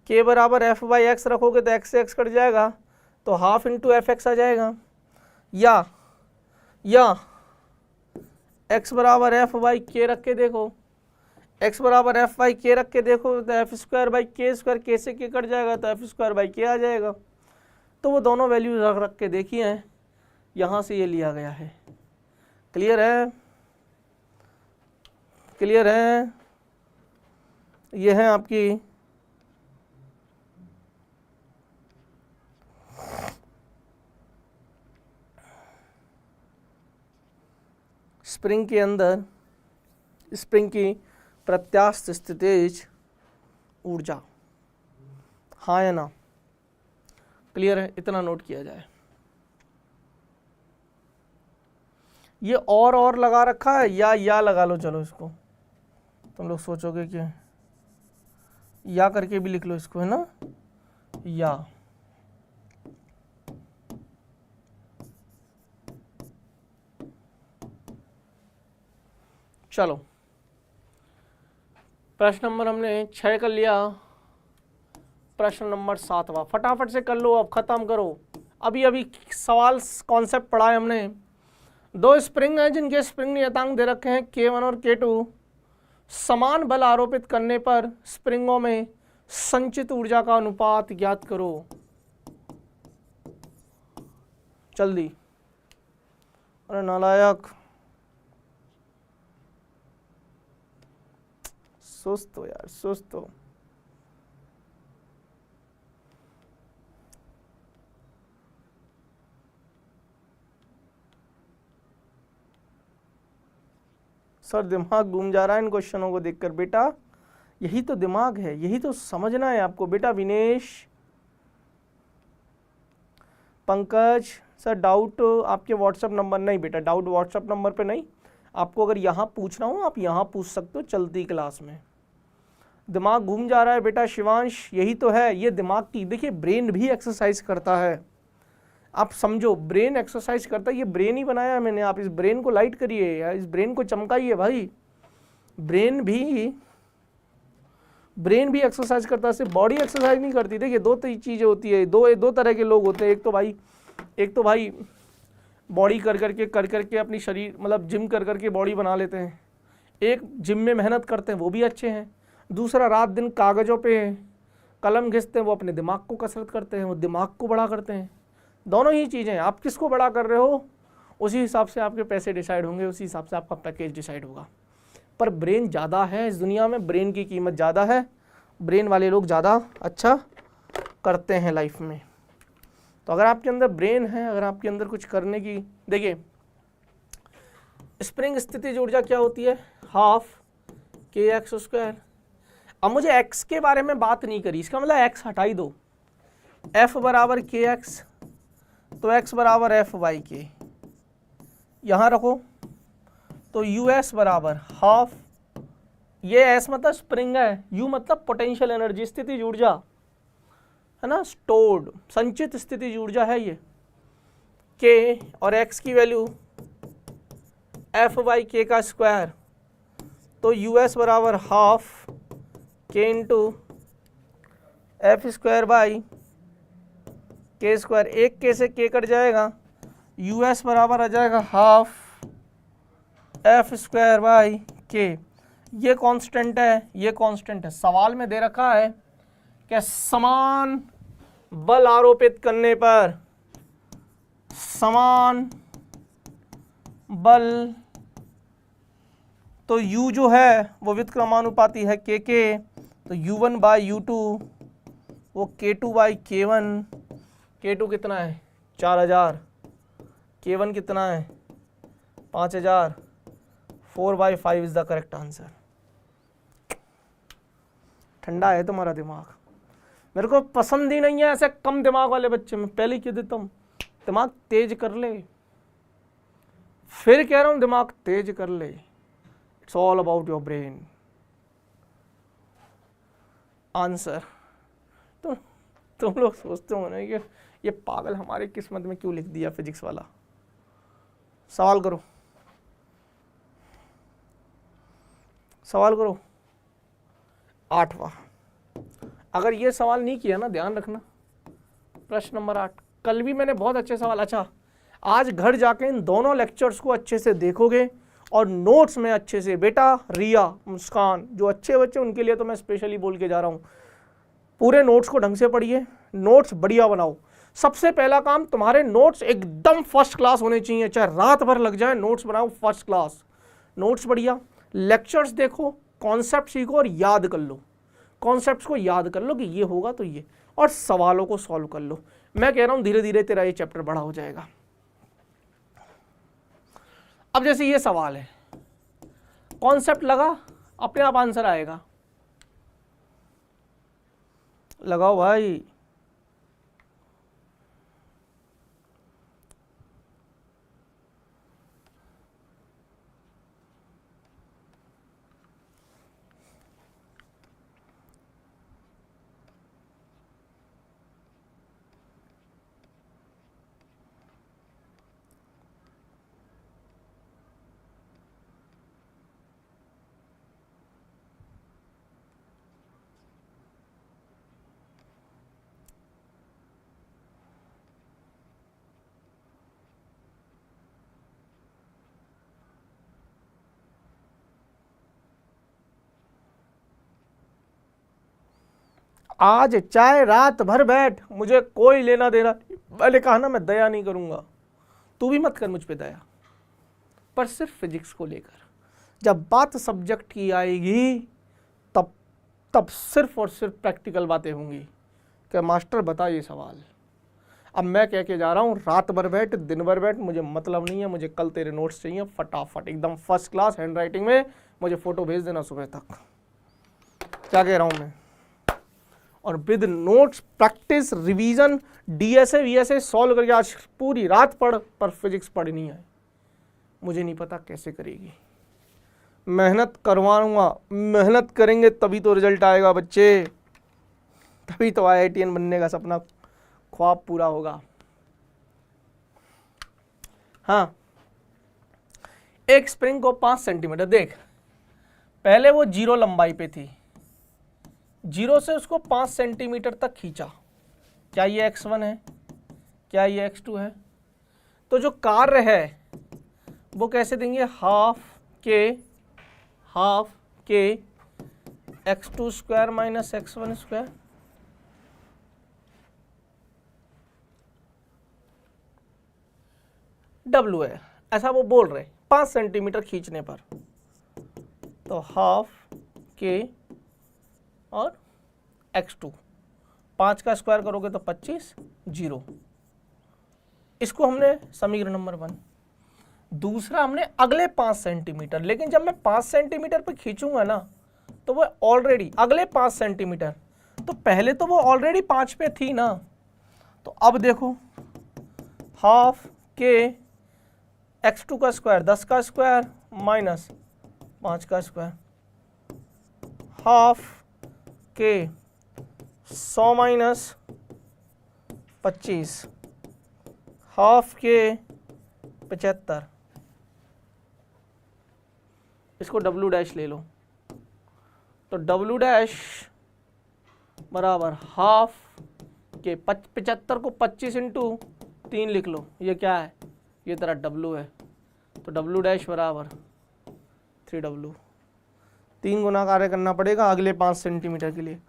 K बराबर F बाई एक्स रखोगे तो x से x कट जाएगा, तो हाफ इंटू एफ एक्स आ जाएगा। या x बराबर F बाई के रख के देखो, x बराबर F बाई के रख के देखो तो एफ स्क्वायर बाई के स्क्वायर, के से के कट जाएगा तो एफ स्क्वायर बाई के आ जाएगा। तो वो दोनों वैल्यूज रख के देखिए हैं, यहाँ से ये लिया गया है। क्लियर है? क्लियर है? ये है आपकी स्प्रिंग के अंदर स्प्रिंग की प्रत्यास्थ स्थितिज ऊर्जा। हाँ या ना? क्लियर है? इतना नोट किया जाए। ये और लगा रखा है या लगा लो। चलो इसको तुम लोग सोचोगे कि या करके भी लिख लो इसको, है ना, या। चलो प्रश्न नंबर हमने 6 कर लिया। प्रश्न नंबर 7वां फटाफट से कर लो, अब खत्म करो। अभी सवाल कॉन्सेप्ट पढ़ा है हमने। दो स्प्रिंग हैं जिनके स्प्रिंग नियतांक दे रखे हैं K1 और K2। समान बल आरोपित करने पर स्प्रिंगों में संचित ऊर्जा का अनुपात ज्ञात करो। जल्दी, अरे नालायक, सुस्त हो यार, सुस्त हो। सर दिमाग घूम जा रहा है इन क्वेश्चनों को देखकर। बेटा यही तो दिमाग है, यही तो समझना है आपको। बेटा विनेश, पंकज सर डाउट आपके व्हाट्सएप नंबर, नहीं बेटा डाउट व्हाट्सएप नंबर पे नहीं, आपको अगर यहाँ पूछना हो आप यहाँ पूछ सकते हो चलती क्लास में। दिमाग घूम जा रहा है बेटा शिवांश, यही तो है, ये दिमाग की, देखिए ब्रेन भी एक्सरसाइज करता है, आप समझो ब्रेन एक्सरसाइज करता है, ये ब्रेन ही बनाया है मैंने, आप इस ब्रेन को लाइट करिए या इस ब्रेन को चमकाइए भाई। ब्रेन भी एक्सरसाइज करता है, सिर्फ बॉडी एक्सरसाइज नहीं करती। देखिए दो चीज़ें होती है, दो तरह के लोग होते हैं। एक तो भाई बॉडी कर करके अपनी शरीर मतलब जिम कर करके बॉडी बना लेते हैं, एक जिम में मेहनत करते हैं वो भी अच्छे हैं, दूसरा रात दिन कागज़ों पे कलम घिसते हैं, वो अपने दिमाग को कसरत करते हैं, वो दिमाग को बड़ा करते हैं। दोनों ही चीज़ें हैं, आप किसको बड़ा कर रहे हो उसी हिसाब से आपके पैसे डिसाइड होंगे, उसी हिसाब से आपका पैकेज डिसाइड होगा। पर ब्रेन ज़्यादा है इस दुनिया में, ब्रेन की कीमत ज़्यादा है, ब्रेन वाले लोग ज़्यादा अच्छा करते हैं लाइफ में। तो अगर आपके अंदर ब्रेन है, अगर आपके अंदर कुछ करने की, देखिए स्प्रिंग स्थितिज ऊर्जा क्या होती है, हाफ kx²। अब मुझे x के बारे में बात नहीं करी, इसका मतलब x हटाई दो, F बराबर kx, तो x बराबर F/k यहाँ रखो, तो US बराबर हाफ, ये S मतलब स्प्रिंग है, U मतलब पोटेंशियल एनर्जी, स्थितिज ऊर्जा है ना, स्टोर्ड संचित स्थितिज ऊर्जा है ये, K और X की वैल्यू F/k का स्क्वायर, तो US बराबर हाफ K इंटू F²/k², एक K से K कट जाएगा, US बराबर आ जाएगा हाफ F²/k। ये कांस्टेंट है, ये कांस्टेंट है। सवाल में दे रखा है कि समान बल आरोपित करने पर, समान बल, तो U जो है वो व्युत्क्रमानुपाती है KK, तो U1/U2 वो K2/K1, K2 कितना है 4000, K1 कितना है 5000, 4/5 इज द करेक्ट आंसर। ठंडा है तुम्हारा दिमाग, मेरे को पसंद ही नहीं है ऐसे कम दिमाग वाले बच्चे। मैं पहले ही कह देता हूँ दिमाग तेज कर ले, फिर कह रहा हूँ दिमाग तेज कर ले। It's all about your brain. Answer तो तुम लोग सोचते हो ना कि ये पागल हमारे किस्मत में क्यों लिख दिया फिजिक्स वाला। सवाल करो, सवाल करो। 8वां, अगर ये सवाल नहीं किया ना, ध्यान रखना, प्रश्न नंबर 8, कल भी मैंने बहुत अच्छे सवाल, अच्छा आज घर जाके इन दोनों लेक्चर्स को अच्छे से देखोगे और नोट्स में अच्छे से, बेटा रिया, मुस्कान, जो अच्छे बच्चे उनके लिए तो मैं स्पेशली बोल के जा रहा हूँ, पूरे नोट्स को ढंग से पढ़िए, नोट्स बढ़िया बनाओ। सबसे पहला काम, तुम्हारे नोट्स एकदम फर्स्ट क्लास होने चाहिए, चाहे रात भर लग जाए, नोट्स बनाओ फर्स्ट क्लास, नोट्स बढ़िया, लेक्चर्स देखो, कॉन्सेप्ट सीखो और याद कर लो, कॉन्सेप्ट्स को याद कर लो कि ये होगा तो ये, और सवालों को सॉल्व कर लो। मैं कह रहा हूँ धीरे धीरे तेरा ये चैप्टर बड़ा हो जाएगा। अब जैसे ये सवाल है, कॉन्सेप्ट लगा, अपने आप आंसर आएगा, लगाओ भाई। आज चाहे रात भर बैठ, मुझे कोई लेना देना, मैंने कहा ना मैं दया नहीं करूंगा, तू भी मत कर मुझ पे दया, पर सिर्फ फिजिक्स को लेकर। जब बात सब्जेक्ट की आएगी तब सिर्फ और सिर्फ प्रैक्टिकल बातें होंगी कि मास्टर बता ये सवाल। अब मैं कह के जा रहा हूँ रात भर बैठ, दिन भर बैठ, मुझे मतलब नहीं है, मुझे कल तेरे नोट्स चाहिए फटाफट, एकदम फर्स्ट क्लास हैंड राइटिंग में, मुझे फ़ोटो भेज देना सुबह तक। क्या कह रहा हूँ मैं? और with notes, practice, revision, DSA VSA solve करके आज पूरी रात पढ़, पर फिजिक्स पढ़नी है। मुझे नहीं पता कैसे करेगी, मेहनत करवाऊंगा, मेहनत करेंगे तभी तो रिजल्ट आएगा बच्चे, तभी तो IITian बनने का सपना ख्वाब पूरा होगा। हाँ, एक स्प्रिंग को 5 सेंटीमीटर, देख पहले वो 0 लंबाई पे थी, 0 से उसको 5 सेंटीमीटर तक खींचा। क्या ये x1 है? क्या ये x2 है? तो जो कार्य है वो कैसे देंगे? हाफ के x2 square minus x1 square. W है, ऐसा वो बोल रहे 5 सेंटीमीटर खींचने पर, तो हाफ के और x2, 5 का स्क्वायर करोगे तो 25, 0। इसको हमने समीकरण नंबर 1। दूसरा हमने अगले 5 सेंटीमीटर, लेकिन जब मैं 5 सेंटीमीटर पे खींचूंगा ना तो वो ऑलरेडी अगले 5 सेंटीमीटर, तो पहले तो वो ऑलरेडी 5 पे थी ना, तो अब देखो हाफ के x2 का स्क्वायर 10 का स्क्वायर माइनस 5 का स्क्वायर, हाफ के 100 माइनस 25, हाफ के 75, इसको W डैश ले लो, तो W डैश बराबर हाफ के 75 को 25 इंटू 3 लिख लो, ये क्या है? ये तेरा W है, तो W डैश बराबर 3W। 3 गुना कार्य करना पड़ेगा अगले 5 सेंटीमीटर के लिए।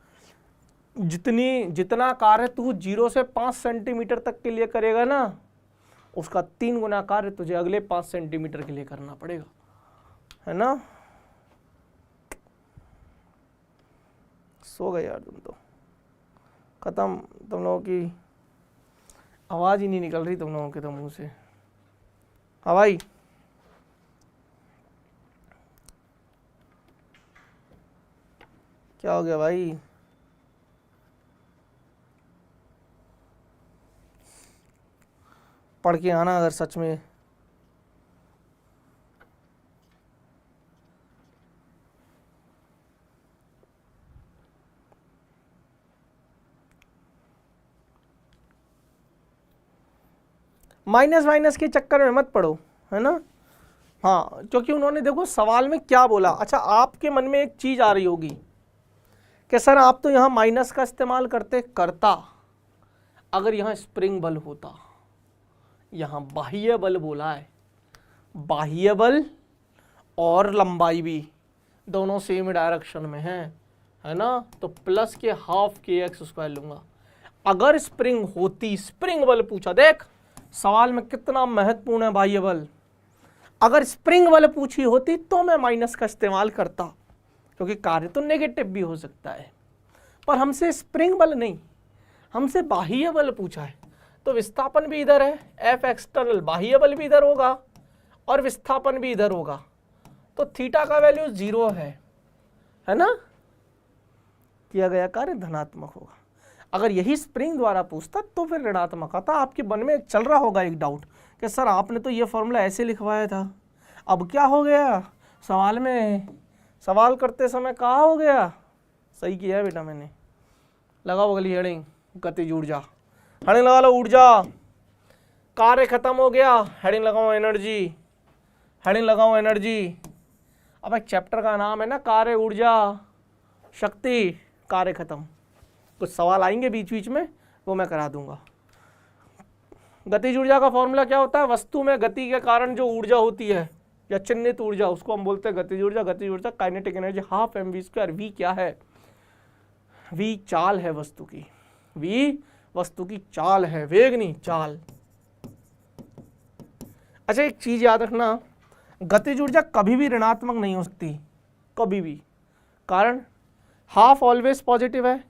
जितना कार्य तू 0 से 5 सेंटीमीटर तक के लिए करेगा ना, उसका 3 गुना कार्य तुझे अगले 5 सेंटीमीटर के लिए करना पड़ेगा, है ना? सो गए यार तुम तो, खत्म। तुम लोगों की आवाज़ ही नहीं निकल रही तुम लोगों के तो मुंह से। हाँ भाई, क्या हो गया भाई? पढ़ के आना अगर सच में। माइनस माइनस के चक्कर में मत पड़ो, है ना? हाँ, क्योंकि उन्होंने देखो सवाल में क्या बोला। अच्छा, आपके मन में एक चीज आ रही होगी कि सर आप तो यहाँ माइनस का इस्तेमाल करता, अगर यहाँ स्प्रिंग बल होता। यहाँ बाह्य बल बोला है, बाह्य बल और लंबाई भी दोनों सेम डायरेक्शन में है ना? तो प्लस के हाफ के x स्क्वायर लूंगा। अगर स्प्रिंग होती, स्प्रिंग बल पूछा, देख सवाल में कितना महत्वपूर्ण है बाह्य बल। अगर स्प्रिंग बल पूछी होती तो मैं माइनस का इस्तेमाल करता, क्योंकि कार्य तो नेगेटिव भी हो सकता है, पर हमसे स्प्रिंग बल नहीं, हमसे बाह्य बल पूछा है। तो विस्थापन भी इधर है, F एक्सटर्नल, बाह्य बल भी इधर होगा और विस्थापन भी इधर होगा, तो थीटा का वैल्यू 0 है ना? किया गया कार्य धनात्मक होगा। अगर यही स्प्रिंग द्वारा पूछता तो फिर ऋणात्मक आता। आपके मन में चल रहा होगा एक डाउट कि सर आपने तो ये फॉर्मूला ऐसे लिखवाया था, अब क्या हो गया सवाल में, सवाल करते समय कहाँ हो गया? सही किया है बेटा मैंने। लगाओ अगली हेडिंग, गतिज ऊर्जा। हेडिंग लगा लो ऊर्जा, कार्य खत्म हो गया। हेडिंग लगाओ एनर्जी, हेडिंग लगाओ एनर्जी। अब एक चैप्टर का नाम है ना कार्य, ऊर्जा, शक्ति, कार्य खत्म। कुछ सवाल आएंगे बीच बीच में, वो मैं करा दूंगा। गतिज ऊर्जा का फॉर्मूला क्या होता है? वस्तु में गति के कारण जो ऊर्जा होती है या चिन्हित ऊर्जा, उसको हम बोलते हैं गतिज ऊर्जा। गतिज ऊर्जा kinetic energy half mv²। We क्या है? वी चाल है वस्तु की, वी वस्तु की चाल है, वेग नहीं, चाल। अच्छा, एक चीज याद रखना, गतिज ऊर्जा कभी भी ऋणात्मक नहीं हो सकती, कभी भी। कारण हाफ ऑलवेज पॉजिटिव है,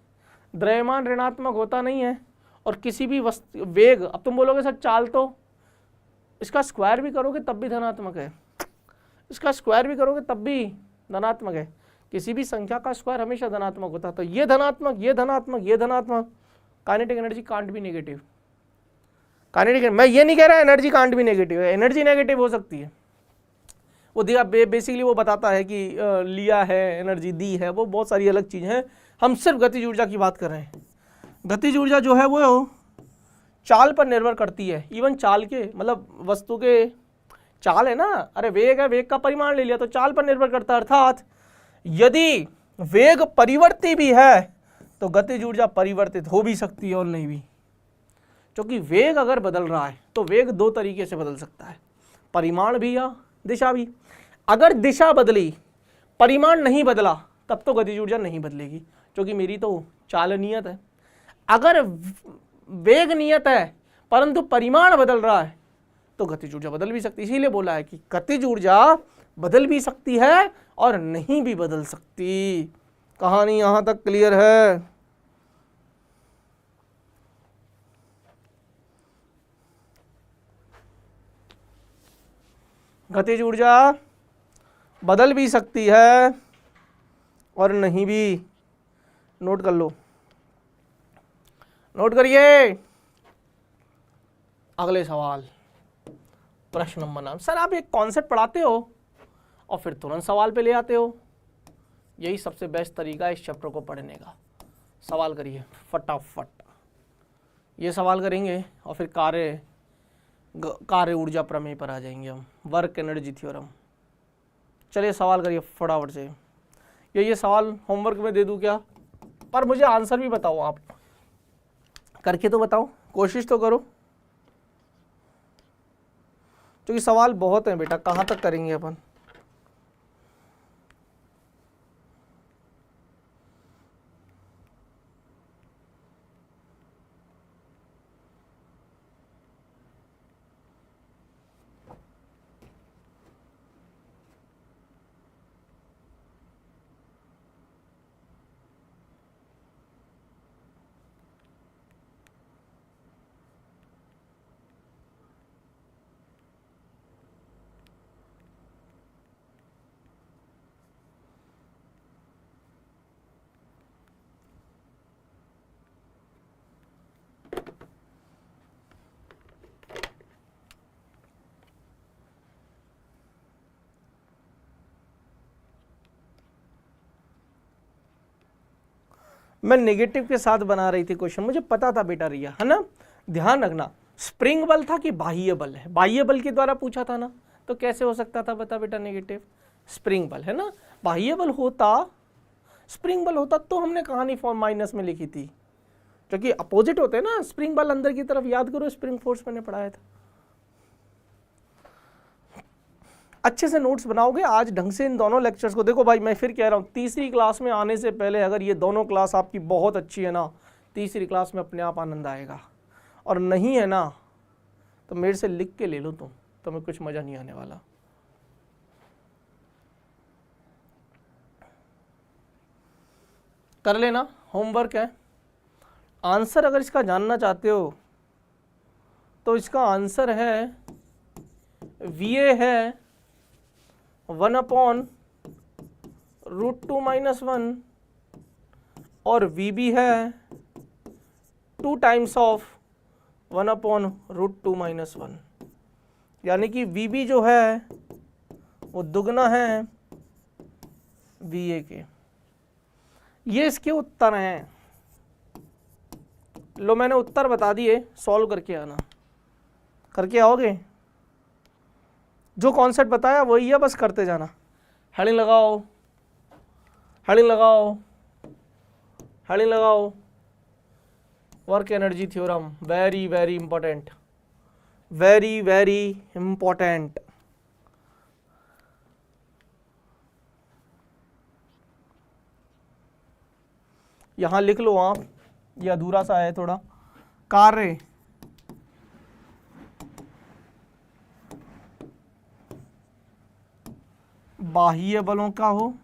द्रव्यमान ऋणात्मक होता नहीं है, और किसी भी वस्तु वेग, अब तुम बोलोगे सर चाल तो इसका स्क्वायर भी करोगे तब भी धनात्मक है, इसका स्क्वायर भी करोगे तब भी धनात्मक है, किसी भी संख्या का स्क्वायर हमेशा धनात्मक होता है। तो ये धनात्मक, ये धनात्मक, ये धनात्मक, kinetic energy can't be negative. Kinetic, मैं ये नहीं कह रहा एनर्जी कांट बी नेगेटिव है, एनर्जी नेगेटिव हो सकती है, वो दिया बेसिकली वो बताता है कि लिया है एनर्जी, दी है, वो बहुत सारी अलग चीज़ हैं। हम सिर्फ गतिज ऊर्जा की बात कर रहे हैं। गतिज ऊर्जा जो है वो चाल पर निर्भर करती है, इवन चाल के मतलब वस्तु के चाल है ना, अरे वेग है, वेग का परिमाण ले लिया तो चाल पर निर्भर करता है, अर्थात यदि वेग परिवर्ती भी है तो गतिज ऊर्जा परिवर्तित हो भी सकती है और नहीं भी, क्योंकि वेग अगर बदल रहा है तो वेग दो तरीके से बदल सकता है, परिमाण भी या दिशा भी। अगर दिशा बदली, परिमाण नहीं बदला, तब तो गतिज ऊर्जा नहीं बदलेगी, क्योंकि मेरी तो चाल नियत है। अगर वेग नियत है परंतु परिमाण बदल रहा है तो गतिज ऊर्जा बदल भी सकती है। इसीलिए बोला है कि गतिज ऊर्जा बदल भी सकती है और नहीं भी बदल सकती। कहानी यहां तक क्लियर है? गतिज ऊर्जा बदल भी सकती है और नहीं भी। नोट कर लो, नोट करिए। अगले सवाल, प्रश्न नंबर 9। सर आप एक कॉन्सेप्ट पढ़ाते हो और फिर तुरंत सवाल पे ले आते हो, यही सबसे बेस्ट तरीका है इस चैप्टर को पढ़ने का। सवाल करिए फटाफट, ये सवाल करेंगे और फिर कार्य ऊर्जा प्रमेय पर आ जाएंगे हम, वर्क एनर्जी थ्योरम। चलिए सवाल करिए फटाफट से। ये सवाल होमवर्क में दे दूं क्या? पर मुझे आंसर भी बताओ, आप करके तो बताओ, कोशिश तो करो, क्योंकि सवाल बहुत हैं बेटा, कहाँ तक करेंगे अपन। मैं नेगेटिव के साथ बना रही थी क्वेश्चन, मुझे पता था बेटा रिया, है ना। ध्यान रखना, स्प्रिंग बल था कि बाह्य बल है, बाह्य बल के द्वारा पूछा था ना, तो कैसे हो सकता था बता बेटा नेगेटिव? स्प्रिंग बल है ना, बाह्य बल होता, स्प्रिंग बल होता तो हमने कहानी फॉर्म माइनस में लिखी थी, क्योंकि अपोजिट होते हैं ना, स्प्रिंग बल अंदर की तरफ, याद करो स्प्रिंग फोर्स मैंने पढ़ाया था। अच्छे से नोट्स बनाओगे आज ढंग से इन दोनों लेक्चर्स को। देखो भाई मैं फिर कह रहा हूँ, तीसरी क्लास में आने से पहले अगर ये दोनों क्लास आपकी बहुत अच्छी है ना, तीसरी क्लास में अपने आप आनंद आएगा, और नहीं है ना तो मेरे से लिख के ले लो तुम, तुम्हें कुछ मज़ा नहीं आने वाला। कर लेना, होमवर्क है। आंसर अगर इसका जानना चाहते हो तो इसका आंसर है VA है 1/√2-1 और VB है 2 टाइम्स ऑफ 1/√2-1, यानी कि VB जो है वो दुगना है VA के। ये इसके उत्तर हैं। लो मैंने उत्तर बता दिए, सॉल्व करके आना। करके आओगे? जो कॉन्सेप्ट बताया वही है, बस करते जाना। हेडिंग लगाओ, हेडिंग लगाओ, हेडिंग लगाओ, work energy theorem, very very important, very very important. यहां लिख लो आप, ये अधूरा सा है थोड़ा। कार्य बाह्य बलों का हो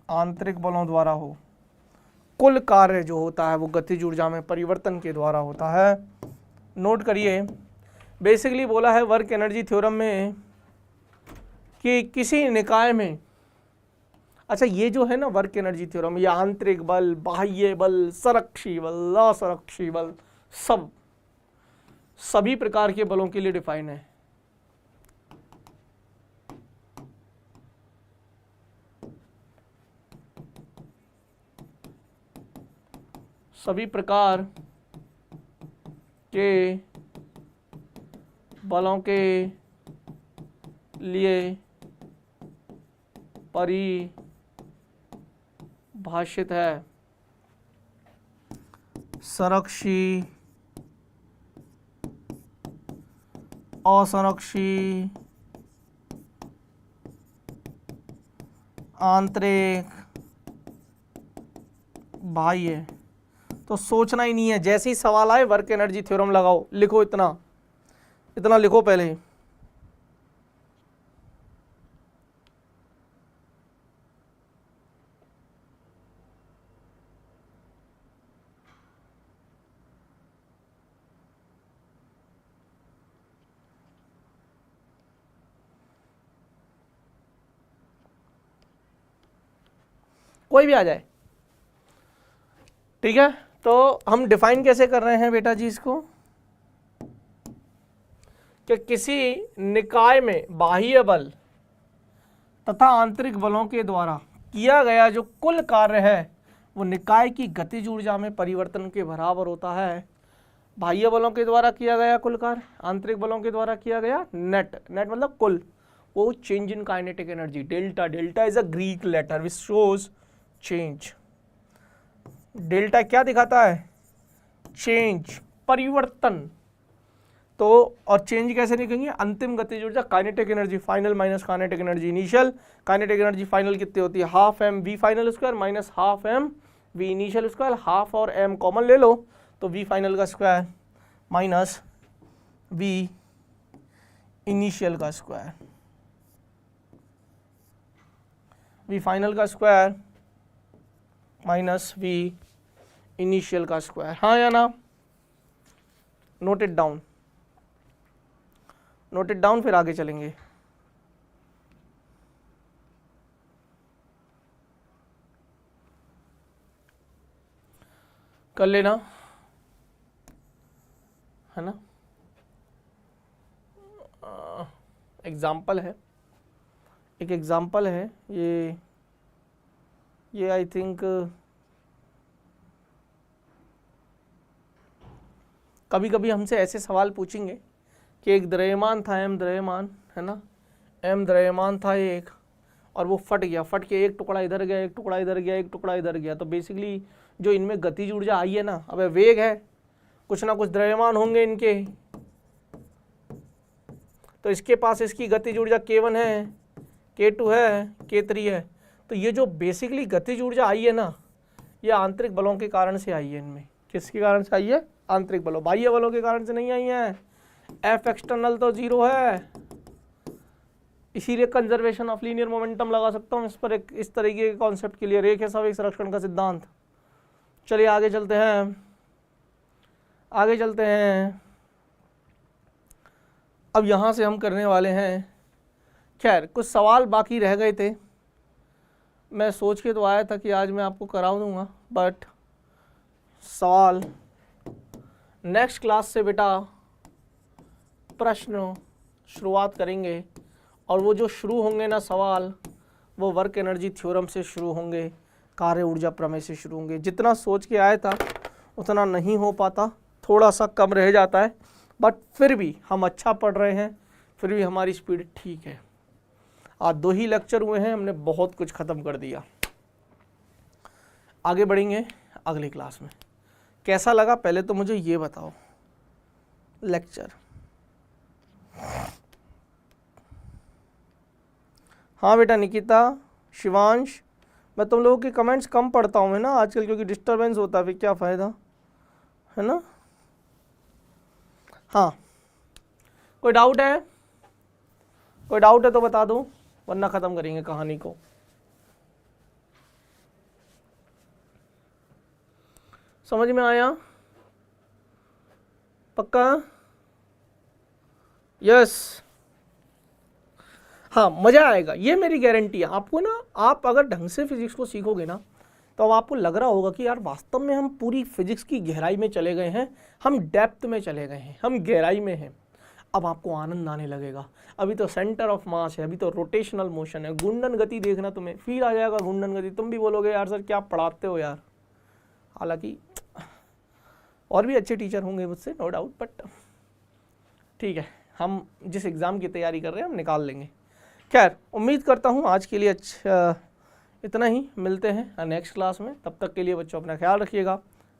आंतरिक बलों द्वारा हो, कुल कार्य जो होता है वो गतिज ऊर्जा में परिवर्तन के द्वारा होता है। नोट करिए, बेसिकली बोला है वर्क एनर्जी थ्योरम में कि किसी निकाय में, अच्छा ये जो है ना वर्क एनर्जी थ्योरम, ये आंतरिक बल, बाह्य बल, संरक्षी बल, असंरक्षी बल, सभी प्रकार के बलों के लिए डिफाइन है। सभी प्रकार के बलों के लिए परिभाषित है संरक्षी, असंरक्षी, आंतरिक, बाह्य। तो सोचना ही नहीं है, जैसे ही सवाल आए वर्क एनर्जी थ्योरम लगाओ, लिखो, इतना इतना लिखो पहले। कोई भी आ जाए, ठीक है। तो हम डिफाइन कैसे कर रहे हैं बेटा जी इसको, कि किसी निकाय में बाह्य बल तथा आंतरिक बलों के द्वारा किया गया जो कुल कार्य है वो निकाय की गतिज ऊर्जा में परिवर्तन के बराबर होता है। बाह्य बलों के द्वारा किया गया कुल कार्य, आंतरिक बलों के द्वारा किया गया नेट मतलब कुल, वो change in kinetic energy, delta. Delta is a Greek letter which shows change. Delta क्या दिखाता है? चेंज, परिवर्तन। तो और चेंज कैसे लिखेंगे? अंतिम गतिज ऊर्जा kinetic energy final minus kinetic energy initial. Kinetic energy final कितनी होती है? Half M V final square minus half M V initial square. Half और एम कॉमन ले लो तो वी फाइनल का स्क्वायर माइनस वी इनिशियल का स्क्वायर, वी फाइनल का स्क्वायर माइनस वी इनिशियल का स्क्वायर। हाँ या ना? Note it down, note it down, फिर आगे चलेंगे। कर लेना, है ना? एग्जाम्पल है, एक एग्जाम्पल है ये आई थिंक कभी कभी हमसे ऐसे सवाल पूछेंगे कि एक द्रव्यमान था, एम द्रव्यमान, है ना, एम द्रव्यमान था एक, और वो फट गया, फट के एक टुकड़ा इधर गया, एक टुकड़ा इधर गया, एक टुकड़ा इधर गया। तो बेसिकली जो इनमें गतिज ऊर्जा आई है ना, अब वेग है, कुछ ना कुछ द्रव्यमान होंगे इनके, तो इसके पास इसकी गतिज ऊर्जा K1 है, K2 है, K3 है। तो ये जो बेसिकली गतिज ऊर्जा आई है ना, ये आंतरिक बलों के कारण से आई है। इनमें किसके कारण से आई है? आंतरिक बलों, बाह्य बलों के कारण से नहीं आई है। एफ एक्सटर्नल तो 0 है, इसीलिए कंजर्वेशन ऑफ लीनियर मोमेंटम लगा सकता हूँ इस पर, एक इस तरीके के कॉन्सेप्ट के लिए, रेखीय संवेग संरक्षण का सिद्धांत। चलिए आगे चलते हैं, आगे चलते हैं। अब यहाँ से हम करने वाले हैं, खैर कुछ सवाल बाकी रह गए थे, मैं सोच के तो आया था कि आज मैं आपको करा दूंगा, बट सवाल नेक्स्ट क्लास से बेटा प्रश्न शुरुआत करेंगे, और वो जो शुरू होंगे ना सवाल, वो वर्क एनर्जी थ्योरम से शुरू होंगे, कार्य ऊर्जा प्रमेय से शुरू होंगे। जितना सोच के आया था उतना नहीं हो पाता, थोड़ा सा कम रह जाता है, बट फिर भी हम अच्छा पढ़ रहे हैं, फिर भी हमारी स्पीड ठीक है। आज 2 ही लेक्चर हुए हैं, हमने बहुत कुछ ख़त्म कर दिया। आगे बढ़ेंगे अगली क्लास में। कैसा लगा पहले तो मुझे ये बताओ लेक्चर? हाँ बेटा निकिता, शिवांश, मैं तुम लोगों के कमेंट्स कम पढ़ता हूँ, है ना आजकल, क्योंकि डिस्टरबेंस होता है, फिर क्या फ़ायदा, है ना? हाँ, कोई डाउट है? कोई डाउट है तो बता दो, वरना ख़त्म करेंगे कहानी को। समझ में आया? पक्का? यस। हाँ, मज़ा आएगा, ये मेरी गारंटी है आपको ना। आप अगर ढंग से फिजिक्स को सीखोगे ना तो अब आपको लग रहा होगा कि यार वास्तव में हम पूरी फिजिक्स की गहराई में चले गए हैं, हम डेप्थ में चले गए हैं, हम गहराई में हैं। अब आपको आनंद आने लगेगा। अभी तो सेंटर ऑफ मास है, अभी तो रोटेशनल मोशन है, घूर्णन गति देखना, तुम्हें फील आ जाएगा घूर्णन गति। तुम भी बोलोगे यार सर क्या पढ़ाते हो यार। हालांकि और भी अच्छे टीचर होंगे मुझसे, नो डाउट, बट ठीक है, हम जिस एग्ज़ाम की तैयारी कर रहे हैं हम निकाल लेंगे। खैर, उम्मीद करता हूँ आज के लिए इतना ही। मिलते हैं नेक्स्ट क्लास में। तब तक के लिए बच्चों अपना ख्याल रखिएगा,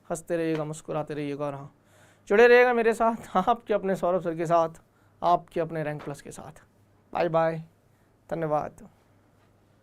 हंसते रहिएगा, मुस्कुराते रहिएगा और हाँ, जुड़े रहिएगा मेरे साथ, आपके अपने सौरभ सर के साथ, आपके अपने रैंक प्लस के साथ। बाय बाय, धन्यवाद।